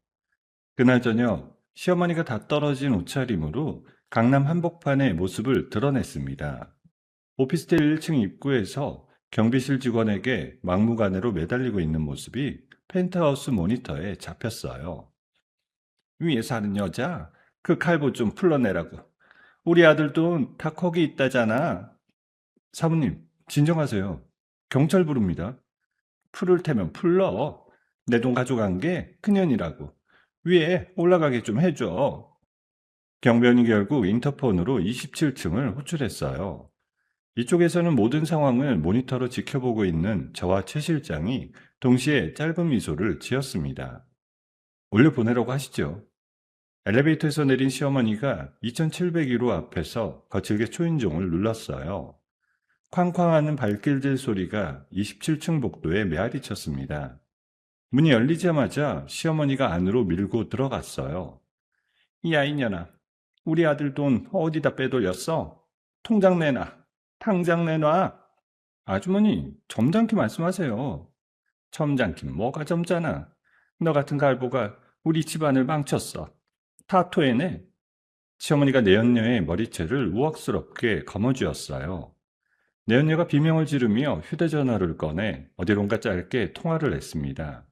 그날 저녁 시어머니가 다 떨어진 옷차림으로 강남 한복판의 모습을 드러냈습니다. 오피스텔 1층 입구에서 경비실 직원에게 막무가내로 매달리고 있는 모습이 펜트하우스 모니터에 잡혔어요. 위에 사는 여자, 그 칼보 좀 풀러내라고. 우리 아들 돈 다 거기 있다잖아. 사모님, 진정하세요. 경찰 부릅니다. 풀을 테면 풀러. 내 돈 가져간 게 큰년이라고. 위에 올라가게 좀 해줘. 경비원이 결국 인터폰으로 27층을 호출했어요. 이쪽에서는 모든 상황을 모니터로 지켜보고 있는 저와 최 실장이 동시에 짧은 미소를 지었습니다. 올려보내라고 하시죠. 엘리베이터에서 내린 시어머니가 2701호 앞에서 거칠게 초인종을 눌렀어요. 쾅쾅하는 발길질 소리가 27층 복도에 메아리 쳤습니다. 문이 열리자마자 시어머니가 안으로 밀고 들어갔어요. 야, 이년아. 우리 아들 돈 어디다 빼돌렸어? 통장 내놔. 당장 내놔. 아주머니, 점잖게 말씀하세요. 점잖긴 뭐가 점잖아. 너 같은 갈보가 우리 집안을 망쳤어. 다 토해내. 시어머니가 내연녀의 머리채를 우악스럽게 거머쥐었어요. 내연녀가 비명을 지르며 휴대전화를 꺼내 어디론가 짧게 통화를 했습니다.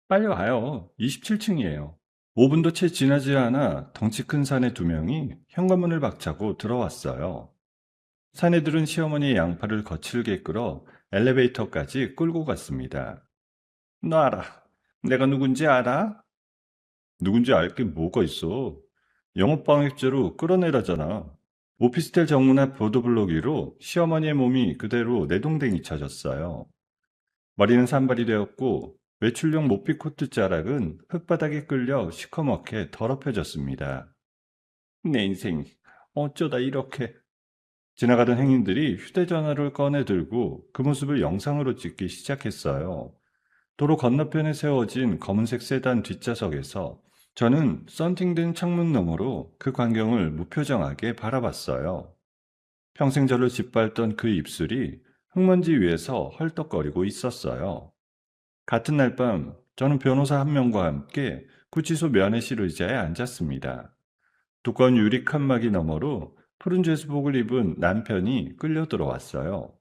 빨리 와요. 27층이에요. 5분도 채 지나지 않아 덩치 큰 사내 두 명이 현관문을 박차고 들어왔어요. 사내들은 시어머니의 양팔을 거칠게 끌어 엘리베이터까지 끌고 갔습니다. 너 알아? 내가 누군지 알아? 누군지 알 게 뭐가 있어? 영업방해죄로 끌어내라잖아. 오피스텔 정문 앞 보도블록 위로 시어머니의 몸이 그대로 내동댕이 쳐졌어요. 머리는 산발이 되었고 외출용 모피 코트 자락은 흙바닥에 끌려 시커멓게 더럽혀졌습니다. 내 인생 어쩌다 이렇게. 지나가던 행인들이 휴대전화를 꺼내 들고 그 모습을 영상으로 찍기 시작했어요. 도로 건너편에 세워진 검은색 세단 뒷좌석에서 저는 썬팅된 창문 너머로 그 광경을 무표정하게 바라봤어요. 평생 저를 짓밟던 그 입술이 흙먼지 위에서 헐떡거리고 있었어요. 같은 날 밤 저는 변호사 한 명과 함께 구치소 면회실 의자에 앉았습니다. 두꺼운 유리 칸막이 너머로 푸른 죄수복을 입은 남편이 끌려 들어왔어요.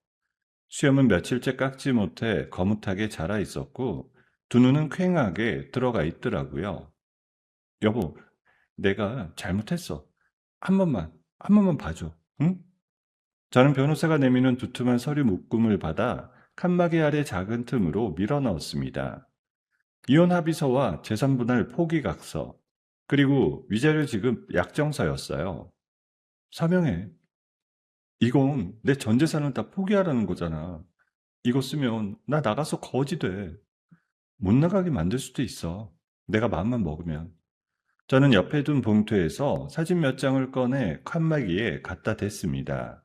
수염은 며칠째 깎지 못해 거뭇하게 자라 있었고 두 눈은 퀭하게 들어가 있더라고요. 여보, 내가 잘못했어. 한 번만 봐줘. 응? 저는 변호사가 내미는 두툼한 서류 묶음을 받아 칸막이 아래 작은 틈으로 밀어 넣었습니다. 이혼 합의서와 재산분할 포기각서, 그리고 위자료 지급 약정서였어요. 사명해. 이건 내 전 재산을 다 포기하라는 거잖아. 이거 쓰면 나 나가서 거지 돼. 못 나가게 만들 수도 있어. 내가 마음만 먹으면. 저는 옆에 둔 봉투에서 사진 몇 장을 꺼내 칸막이에 갖다 댔습니다.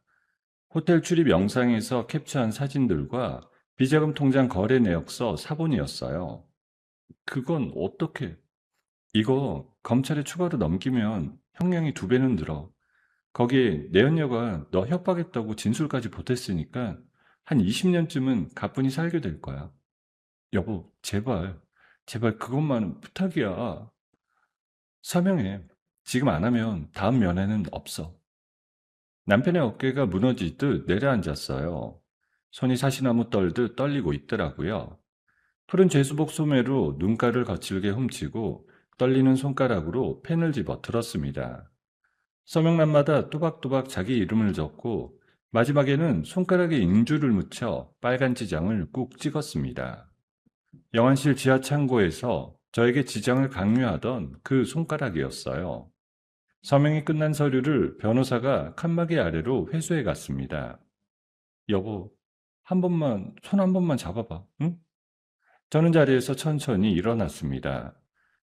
호텔 출입 영상에서 캡처한 사진들과 비자금 통장 거래 내역서 사본이었어요. 그건 어떻게? 이거 검찰에 추가로 넘기면 형량이 2배는 늘어. 거기에 내연녀가 너 협박했다고 진술까지 보탰으니까 한 20년쯤은 가뿐히 살게 될 거야. 여보, 제발, 제발 그것만 부탁이야. 서명해. 지금 안 하면 다음 면회는 없어. 남편의 어깨가 무너지듯 내려앉았어요. 손이 사시나무 떨듯 떨리고 있더라고요. 푸른 죄수복 소매로 눈가를 거칠게 훔치고 떨리는 손가락으로 펜을 집어 들었습니다. 서명란마다 또박또박 자기 이름을 적고 마지막에는 손가락에 인주를 묻혀 빨간 지장을 꾹 찍었습니다. 영안실 지하 창고에서 저에게 지장을 강요하던 그 손가락이었어요. 서명이 끝난 서류를 변호사가 칸막이 아래로 회수해 갔습니다. 여보, 손 한 번만 잡아봐, 응? 저는 자리에서 천천히 일어났습니다.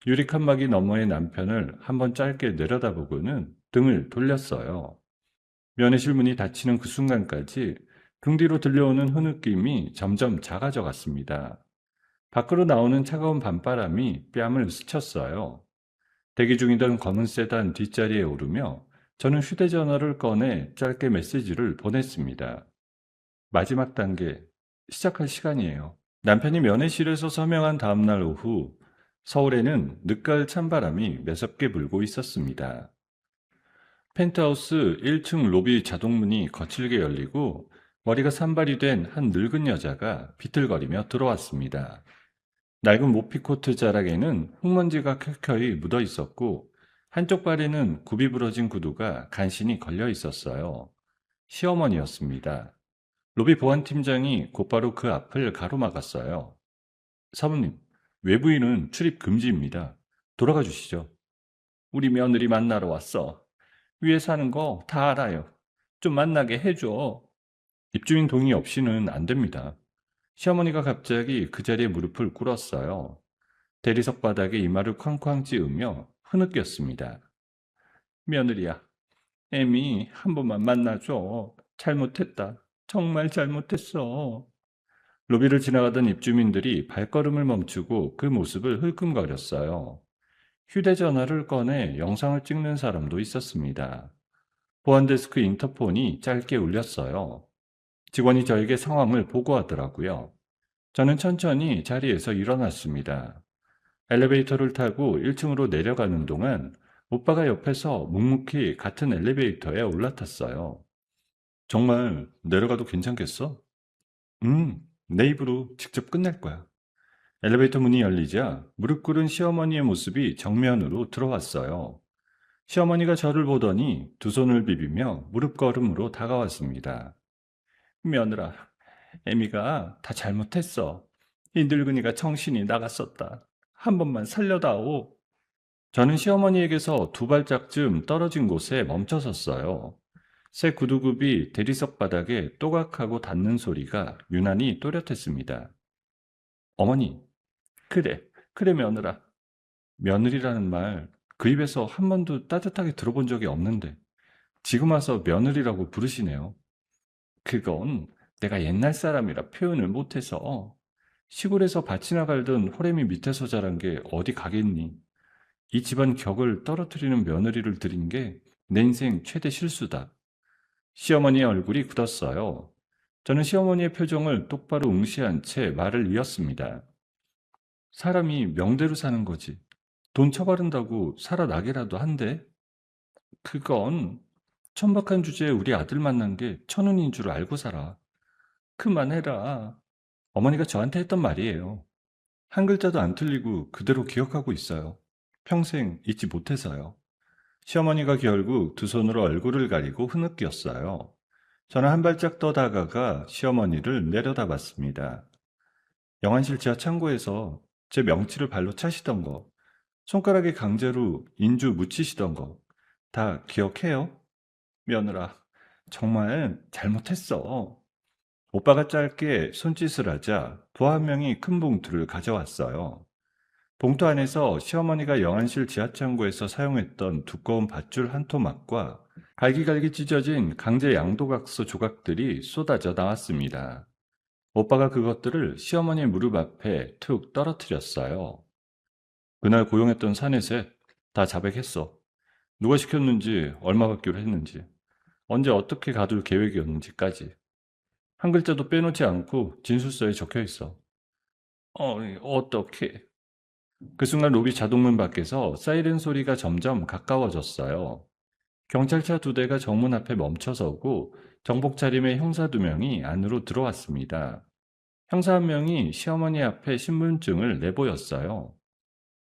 유리 칸막이 너머의 남편을 한번 짧게 내려다보고는 등을 돌렸어요. 면회실 문이 닫히는 그 순간까지 등 뒤로 들려오는 흐느낌이 점점 작아져 갔습니다. 밖으로 나오는 차가운 밤바람이 뺨을 스쳤어요. 대기 중이던 검은 세단 뒷자리에 오르며 저는 휴대전화를 꺼내 짧게 메시지를 보냈습니다. 마지막 단계, 시작할 시간이에요. 남편이 면회실에서 서명한 다음날 오후, 서울에는 늦가을 찬바람이 매섭게 불고 있었습니다. 펜트하우스 1층 로비 자동문이 거칠게 열리고 머리가 산발이 된 한 늙은 여자가 비틀거리며 들어왔습니다. 낡은 모피코트 자락에는 흙먼지가 켜켜이 묻어 있었고 한쪽 발에는 굽이 부러진 구두가 간신히 걸려 있었어요. 시어머니였습니다. 로비 보안팀장이 곧바로 그 앞을 가로막았어요. 사모님, 외부인은 출입 금지입니다. 돌아가 주시죠. 우리 며느리 만나러 왔어. 위에 사는 거 다 알아요. 좀 만나게 해줘. 입주민 동의 없이는 안 됩니다. 시어머니가 갑자기 그 자리에 무릎을 꿇었어요. 대리석 바닥에 이마를 쾅쾅 찌으며 흐느꼈습니다. 며느리야, 애미 한 번만 만나줘. 잘못했다. 정말 잘못했어. 로비를 지나가던 입주민들이 발걸음을 멈추고 그 모습을 흘끔거렸어요. 휴대전화를 꺼내 영상을 찍는 사람도 있었습니다. 보안데스크 인터폰이 짧게 울렸어요. 직원이 저에게 상황을 보고하더라고요. 저는 천천히 자리에서 일어났습니다. 엘리베이터를 타고 1층으로 내려가는 동안 오빠가 옆에서 묵묵히 같은 엘리베이터에 올라탔어요. 정말 내려가도 괜찮겠어? 내 입으로 직접 끝낼 거야. 엘리베이터 문이 열리자 무릎 꿇은 시어머니의 모습이 정면으로 들어왔어요. 시어머니가 저를 보더니 두 손을 비비며 무릎 걸음으로 다가왔습니다. 며느라, 애미가 다 잘못했어. 이 늙은이가 정신이 나갔었다. 한 번만 살려다오. 저는 시어머니에게서 2발짝쯤 떨어진 곳에 멈춰섰어요. 새 구두굽이 대리석 바닥에 또각하고 닿는 소리가 유난히 또렷했습니다. 어머니, 그래, 그래 며느라. 며느리라는 말 그 입에서 한 번도 따뜻하게 들어본 적이 없는데 지금 와서 며느리라고 부르시네요. 그건 내가 옛날 사람이라 표현을 못해서 시골에서 밭이나 갈던 호래미 밑에서 자란 게 어디 가겠니? 이 집안 격을 떨어뜨리는 며느리를 들인 게 내 인생 최대 실수다. 시어머니의 얼굴이 굳었어요. 저는 시어머니의 표정을 똑바로 응시한 채 말을 이었습니다. 사람이 명대로 사는 거지. 돈 처바른다고 살아나게라도 한대? 그건 천박한 주제에 우리 아들 만난 게 천운인 줄 알고 살아. 그만해라. 어머니가 저한테 했던 말이에요. 한 글자도 안 틀리고 그대로 기억하고 있어요. 평생 잊지 못해서요. 시어머니가 결국 두 손으로 얼굴을 가리고 흐느꼈어요. 저는 한 발짝 더 다가가 시어머니를 내려다봤습니다. 영안실 지하 창고에서 제 명치를 발로 차시던 거, 손가락에 강제로 인주 묻히시던 거, 다 기억해요? 며느라, 정말 잘못했어. 오빠가 짧게 손짓을 하자 부하 한 명이 큰 봉투를 가져왔어요. 봉투 안에서 시어머니가 영안실 지하창고에서 사용했던 두꺼운 밧줄 한 토막과 갈기갈기 찢어진 강제 양도각서 조각들이 쏟아져 나왔습니다. 오빠가 그것들을 시어머니 무릎 앞에 툭 떨어뜨렸어요. 그날 고용했던 사내셋 다 자백했어. 누가 시켰는지, 얼마 받기로 했는지, 언제 어떻게 가둘 계획이었는지까지. 한 글자도 빼놓지 않고 진술서에 적혀 있어. 어떻게? 그 순간 로비 자동문 밖에서 사이렌 소리가 점점 가까워졌어요. 경찰차 2대가 정문 앞에 멈춰서고 정복 차림의 형사 2명이 안으로 들어왔습니다. 형사 1명이 시어머니 앞에 신분증을 내보였어요.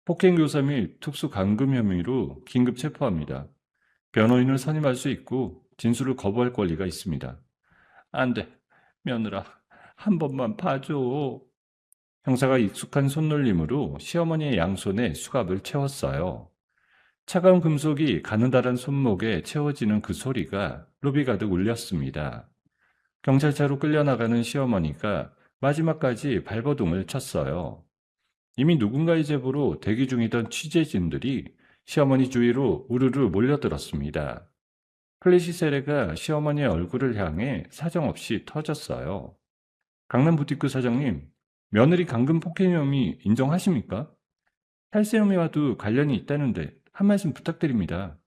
폭행교사 및 특수 감금 혐의로 긴급 체포합니다. 변호인을 선임할 수 있고 진술을 거부할 권리가 있습니다. 안 돼. 며느라, 한 번만 봐줘. 형사가 익숙한 손놀림으로 시어머니의 양손에 수갑을 채웠어요. 차가운 금속이 가느다란 손목에 채워지는 그 소리가 로비 가득 울렸습니다. 경찰차로 끌려나가는 시어머니가 마지막까지 발버둥을 쳤어요. 이미 누군가의 제보로 대기 중이던 취재진들이 시어머니 주위로 우르르 몰려들었습니다. 클래시 세례가 시어머니의 얼굴을 향해 사정없이 터졌어요. 강남 부티크 사장님, 며느리 감금 폭행 혐의 인정하십니까? 탈세 혐의와도 관련이 있다는데 한 말씀 부탁드립니다.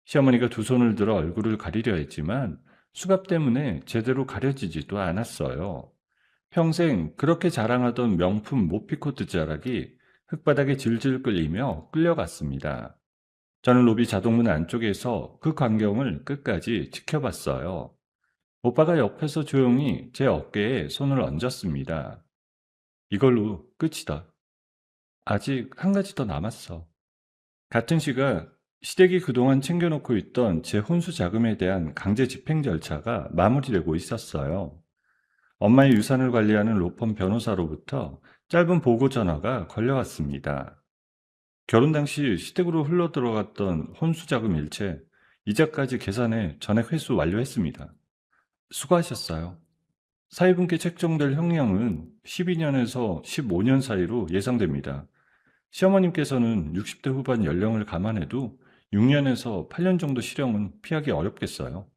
시어머니가 2손을 들어 얼굴을 가리려 했지만 수갑 때문에 제대로 가려지지도 않았어요. 평생 그렇게 자랑하던 명품 모피코트 자락이 흙바닥에 질질 끌리며 끌려갔습니다. 저는 로비 자동문 안쪽에서 그 광경을 끝까지 지켜봤어요. 오빠가 옆에서 조용히 제 어깨에 손을 얹었습니다. 이걸로 끝이다. 아직 한 가지 더 남았어. 같은 시각 시댁이 그동안 챙겨놓고 있던 제 혼수 자금에 대한 강제 집행 절차가 마무리되고 있었어요. 엄마의 유산을 관리하는 로펌 변호사로부터 짧은 보고 전화가 걸려왔습니다. 결혼 당시 시댁으로 흘러들어갔던 혼수자금 일체, 이자까지 계산해 전액 회수 완료했습니다. 수고하셨어요. 사위분께 책정될 형량은 12년에서 15년 사이로 예상됩니다. 시어머님께서는 60대 후반 연령을 감안해도 6년에서 8년 정도 실형은 피하기 어렵겠어요.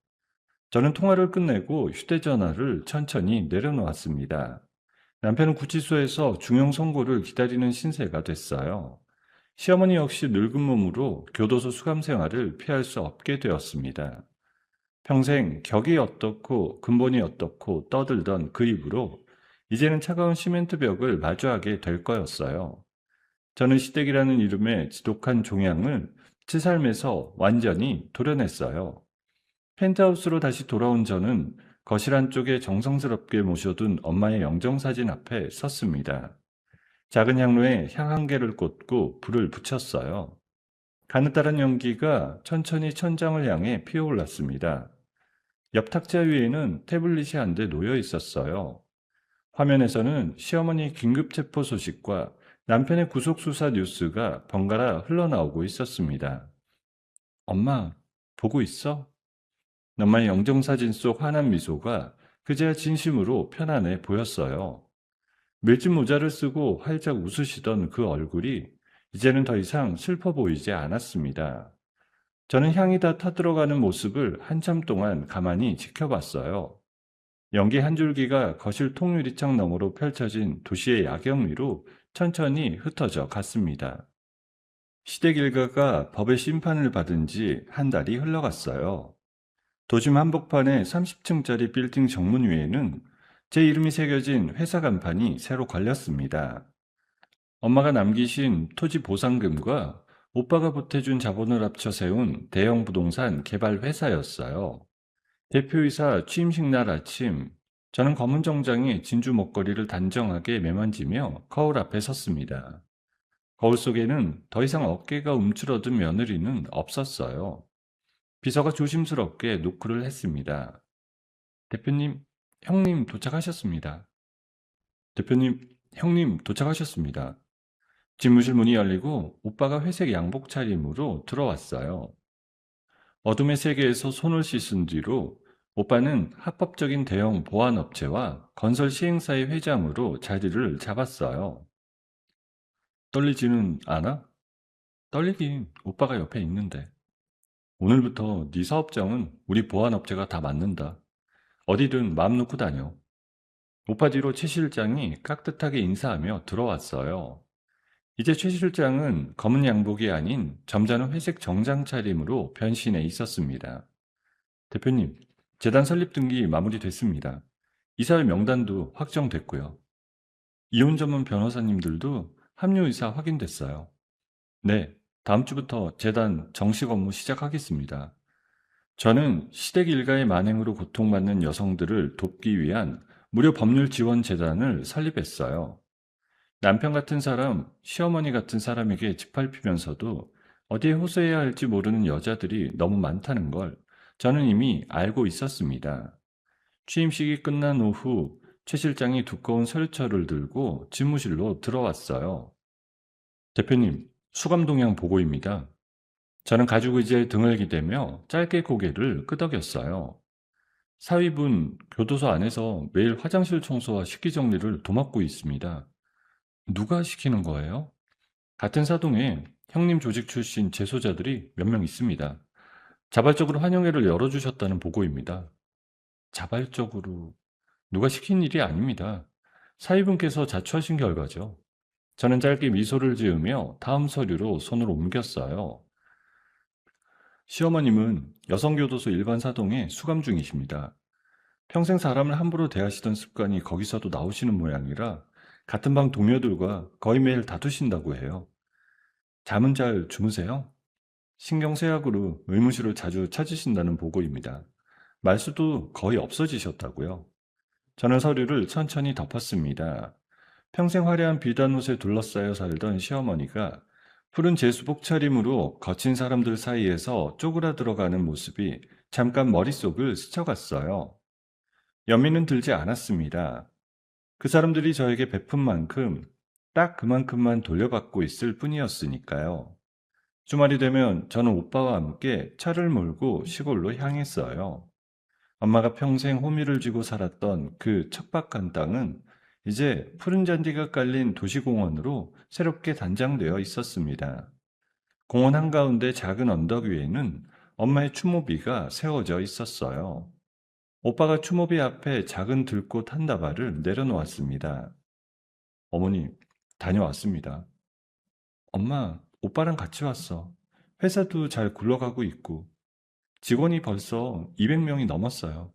저는 통화를 끝내고 휴대전화를 천천히 내려놓았습니다. 남편은 구치소에서 중형 선고를 기다리는 신세가 됐어요. 시어머니 역시 늙은 몸으로 교도소 수감 생활을 피할 수 없게 되었습니다. 평생 격이 어떻고 근본이 어떻고 떠들던 그 입으로 이제는 차가운 시멘트 벽을 마주하게 될 거였어요. 저는 시댁이라는 이름의 지독한 종양을 제 삶에서 완전히 도려냈어요. 펜트하우스로 다시 돌아온 저는 거실 안쪽에 정성스럽게 모셔둔 엄마의 영정사진 앞에 섰습니다. 작은 향로에 향 한 개를 꽂고 불을 붙였어요. 가느다란 연기가 천천히 천장을 향해 피어올랐습니다. 옆 탁자 위에는 태블릿이 한 대 놓여 있었어요. 화면에서는 시어머니 긴급 체포 소식과 남편의 구속수사 뉴스가 번갈아 흘러나오고 있었습니다. 엄마, 보고 있어? 엄마의 영정사진 속 환한 미소가 그제야 진심으로 편안해 보였어요. 밀짚 모자를 쓰고 활짝 웃으시던 그 얼굴이 이제는 더 이상 슬퍼 보이지 않았습니다. 저는 향이 다 타들어가는 모습을 한참 동안 가만히 지켜봤어요. 연기 한 줄기가 거실 통유리창 너머로 펼쳐진 도시의 야경 위로 천천히 흩어져 갔습니다. 시댁 일가가 법의 심판을 받은 지 한 달이 흘러갔어요. 도심 한복판의 30층짜리 빌딩 정문 위에는 제 이름이 새겨진 회사 간판이 새로 걸렸습니다. 엄마가 남기신 토지 보상금과 오빠가 보태준 자본을 합쳐 세운 대형 부동산 개발 회사였어요. 대표이사 취임식 날 아침, 저는 검은 정장에 진주 목걸이를 단정하게 매만지며 거울 앞에 섰습니다. 거울 속에는 더 이상 어깨가 움츠러든 며느리는 없었어요. 비서가 조심스럽게 노크를 했습니다. 대표님, 형님 도착하셨습니다. 대표님, 형님 도착하셨습니다. 집무실 문이 열리고 오빠가 회색 양복 차림으로 들어왔어요. 어둠의 세계에서 손을 씻은 뒤로 오빠는 합법적인 대형 보안업체와 건설 시행사의 회장으로 자리를 잡았어요. 떨리지는 않아? 떨리긴 오빠가 옆에 있는데. 오늘부터 네 사업장은 우리 보안업체가 다 맡는다. 어디든 마음 놓고 다녀. 오빠 뒤로 최 실장이 깍듯하게 인사하며 들어왔어요. 이제 최 실장은 검은 양복이 아닌 점잖은 회색 정장 차림으로 변신해 있었습니다. 대표님, 재단 설립 등기 마무리됐습니다. 이사회 명단도 확정됐고요. 이혼 전문 변호사님들도 합류 의사 확인됐어요. 네, 다음 주부터 재단 정식 업무 시작하겠습니다. 저는 시댁 일가의 만행으로 고통받는 여성들을 돕기 위한 무료 법률 지원 재단을 설립했어요. 남편 같은 사람, 시어머니 같은 사람에게 짓밟히면서도 어디에 호소해야 할지 모르는 여자들이 너무 많다는 걸 저는 이미 알고 있었습니다. 취임식이 끝난 오후 최 실장이 두꺼운 서류철을 들고 집무실로 들어왔어요. 대표님, 수감 동향 보고입니다. 저는 가죽 의자에 등을 기대며 짧게 고개를 끄덕였어요. 사위분 교도소 안에서 매일 화장실 청소와 식기 정리를 도맡고 있습니다. 누가 시키는 거예요? 같은 사동에 형님 조직 출신 재소자들이 몇 명 있습니다. 자발적으로 환영회를 열어주셨다는 보고입니다. 자발적으로 누가 시킨 일이 아닙니다. 사위분께서 자초하신 결과죠. 저는 짧게 미소를 지으며 다음 서류로 손을 옮겼어요. 시어머님은 여성교도소 일반 사동에 수감 중이십니다. 평생 사람을 함부로 대하시던 습관이 거기서도 나오시는 모양이라 같은 방 동료들과 거의 매일 다투신다고 해요. 잠은 잘 주무세요? 신경쇠약으로 의무실을 자주 찾으신다는 보고입니다. 말수도 거의 없어지셨다고요. 저는 서류를 천천히 덮었습니다. 평생 화려한 비단 옷에 둘러싸여 살던 시어머니가 푸른 제수복 차림으로 거친 사람들 사이에서 쪼그라들어가는 모습이 잠깐 머릿속을 스쳐갔어요. 연민은 들지 않았습니다. 그 사람들이 저에게 베푼 만큼 딱 그만큼만 돌려받고 있을 뿐이었으니까요. 주말이 되면 저는 오빠와 함께 차를 몰고 시골로 향했어요. 엄마가 평생 호미를 쥐고 살았던 그 척박한 땅은 이제 푸른 잔디가 깔린 도시공원으로 새롭게 단장되어 있었습니다. 공원 한가운데 작은 언덕 위에는 엄마의 추모비가 세워져 있었어요. 오빠가 추모비 앞에 작은 들꽃 한 다발을 내려놓았습니다. 어머니, 다녀왔습니다. 엄마, 오빠랑 같이 왔어. 회사도 잘 굴러가고 있고, 직원이 벌써 200명이 넘었어요.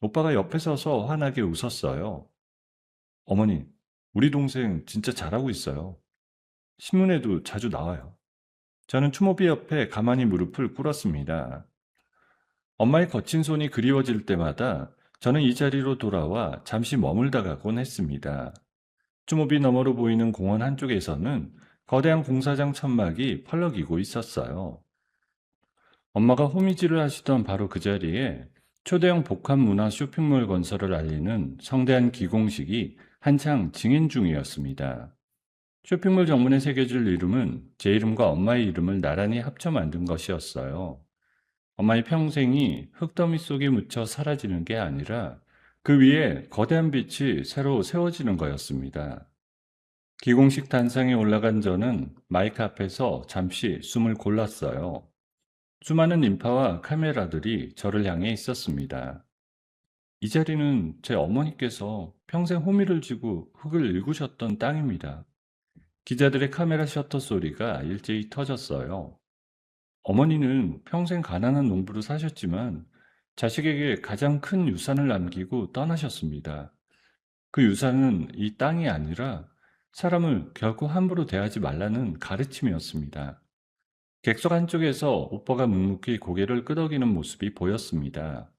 오빠가 옆에 서서 환하게 웃었어요. 어머니, 우리 동생 진짜 잘하고 있어요. 신문에도 자주 나와요. 저는 추모비 옆에 가만히 무릎을 꿇었습니다. 엄마의 거친 손이 그리워질 때마다 저는 이 자리로 돌아와 잠시 머물다 가곤 했습니다. 추모비 너머로 보이는 공원 한쪽에서는 거대한 공사장 천막이 펄럭이고 있었어요. 엄마가 호미질을 하시던 바로 그 자리에 초대형 복합문화 쇼핑몰 건설을 알리는 성대한 기공식이 한창 진행 중이었습니다. 쇼핑몰 정문에 새겨질 이름은 제 이름과 엄마의 이름을 나란히 합쳐 만든 것이었어요. 엄마의 평생이 흙더미 속에 묻혀 사라지는 게 아니라 그 위에 거대한 빛이 새로 세워지는 거였습니다. 기공식 단상에 올라간 저는 마이크 앞에서 잠시 숨을 골랐어요. 수많은 인파와 카메라들이 저를 향해 있었습니다. 이 자리는 제 어머니께서 평생 호미를 쥐고 흙을 일구셨던 땅입니다. 기자들의 카메라 셔터 소리가 일제히 터졌어요. 어머니는 평생 가난한 농부로 사셨지만 자식에게 가장 큰 유산을 남기고 떠나셨습니다. 그 유산은 이 땅이 아니라 사람을 결코 함부로 대하지 말라는 가르침이었습니다. 객석 한쪽에서 오빠가 묵묵히 고개를 끄덕이는 모습이 보였습니다.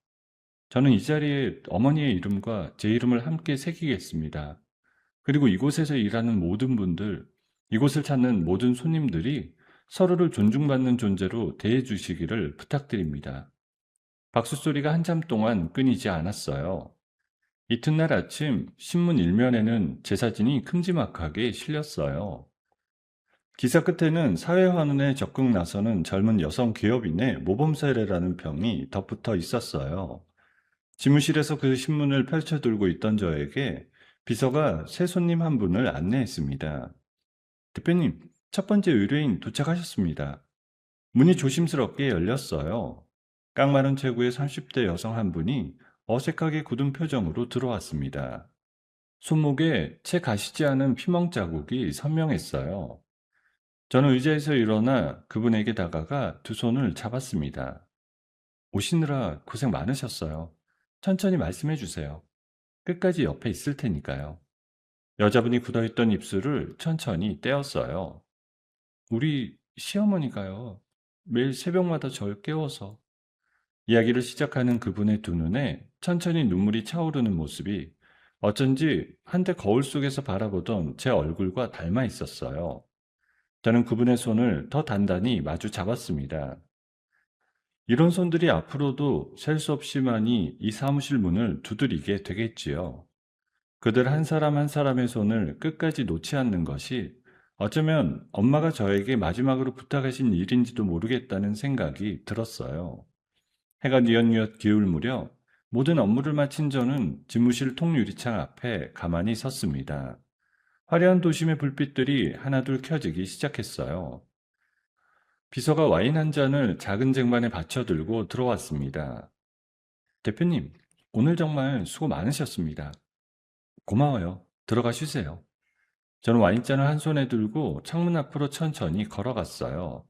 저는 이 자리에 어머니의 이름과 제 이름을 함께 새기겠습니다. 그리고 이곳에서 일하는 모든 분들, 이곳을 찾는 모든 손님들이 서로를 존중받는 존재로 대해주시기를 부탁드립니다. 박수 소리가 한참 동안 끊이지 않았어요. 이튿날 아침 신문 일면에는 제 사진이 큼지막하게 실렸어요. 기사 끝에는 사회환원에 적극 나서는 젊은 여성 기업인의 모범 사례라는 평이 덧붙어 있었어요. 지무실에서 그 신문을 펼쳐들고 있던 저에게 비서가 새 손님 한 분을 안내했습니다. 대표님, 첫 번째 의뢰인 도착하셨습니다. 문이 조심스럽게 열렸어요. 깡마른 체구의 30대 여성 한 분이 어색하게 굳은 표정으로 들어왔습니다. 손목에 채 가시지 않은 피멍 자국이 선명했어요. 저는 의자에서 일어나 그분에게 다가가 두 손을 잡았습니다. 오시느라 고생 많으셨어요. 천천히 말씀해 주세요. 끝까지 옆에 있을 테니까요. 여자분이 굳어있던 입술을 천천히 떼었어요. 우리 시어머니가요. 매일 새벽마다 절 깨워서 이야기를 시작하는 그분의 두 눈에 천천히 눈물이 차오르는 모습이 어쩐지 한때 거울 속에서 바라보던 제 얼굴과 닮아 있었어요. 저는 그분의 손을 더 단단히 마주 잡았습니다. 이런 손들이 앞으로도 셀 수 없이 많이 이 사무실 문을 두드리게 되겠지요. 그들 한 사람 한 사람의 손을 끝까지 놓지 않는 것이 어쩌면 엄마가 저에게 마지막으로 부탁하신 일인지도 모르겠다는 생각이 들었어요. 해가 뉘엿뉘엿 기울 무렵 모든 업무를 마친 저는 집무실 통유리창 앞에 가만히 섰습니다. 화려한 도심의 불빛들이 하나둘 켜지기 시작했어요. 비서가 와인 한 잔을 작은 쟁반에 받쳐 들고 들어왔습니다. 대표님, 오늘 정말 수고 많으셨습니다. 고마워요. 들어가 쉬세요. 저는 와인잔을 한 손에 들고 창문 앞으로 천천히 걸어갔어요.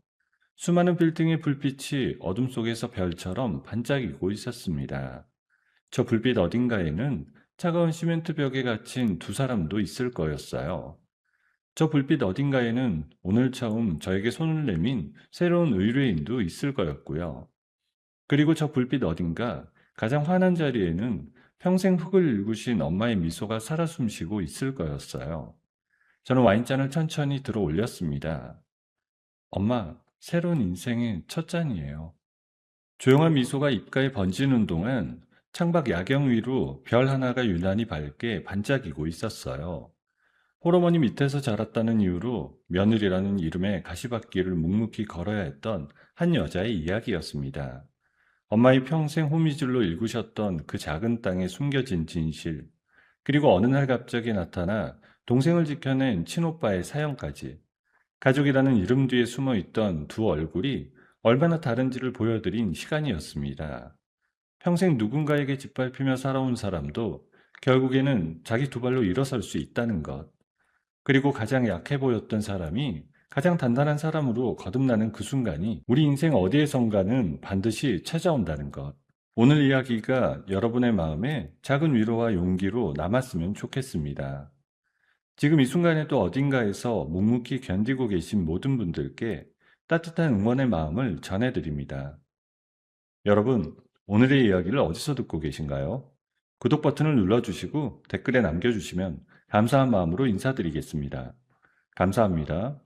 수많은 빌딩의 불빛이 어둠 속에서 별처럼 반짝이고 있었습니다. 저 불빛 어딘가에는 차가운 시멘트 벽에 갇힌 두 사람도 있을 거였어요. 저 불빛 어딘가에는 오늘 처음 저에게 손을 내민 새로운 의뢰인도 있을 거였고요. 그리고 저 불빛 어딘가 가장 환한 자리에는 평생 흙을 일구신 엄마의 미소가 살아 숨쉬고 있을 거였어요. 저는 와인잔을 천천히 들어 올렸습니다. 엄마, 새로운 인생의 첫 잔이에요. 조용한 미소가 입가에 번지는 동안 창밖 야경 위로 별 하나가 유난히 밝게 반짝이고 있었어요. 홀어머니 밑에서 자랐다는 이유로 며느리라는 이름의 가시밭길을 묵묵히 걸어야 했던 한 여자의 이야기였습니다. 엄마의 평생 호미질로 일구셨던 그 작은 땅에 숨겨진 진실, 그리고 어느 날 갑자기 나타나 동생을 지켜낸 친오빠의 사연까지, 가족이라는 이름 뒤에 숨어 있던 두 얼굴이 얼마나 다른지를 보여드린 시간이었습니다. 평생 누군가에게 짓밟히며 살아온 사람도 결국에는 자기 두 발로 일어설 수 있다는 것, 그리고 가장 약해 보였던 사람이 가장 단단한 사람으로 거듭나는 그 순간이 우리 인생 어디에선가는 반드시 찾아온다는 것. 오늘 이야기가 여러분의 마음에 작은 위로와 용기로 남았으면 좋겠습니다. 지금 이 순간에도 어딘가에서 묵묵히 견디고 계신 모든 분들께 따뜻한 응원의 마음을 전해드립니다. 여러분, 오늘의 이야기를 어디서 듣고 계신가요? 구독 버튼을 눌러주시고 댓글에 남겨주시면 감사한 마음으로 인사드리겠습니다. 감사합니다.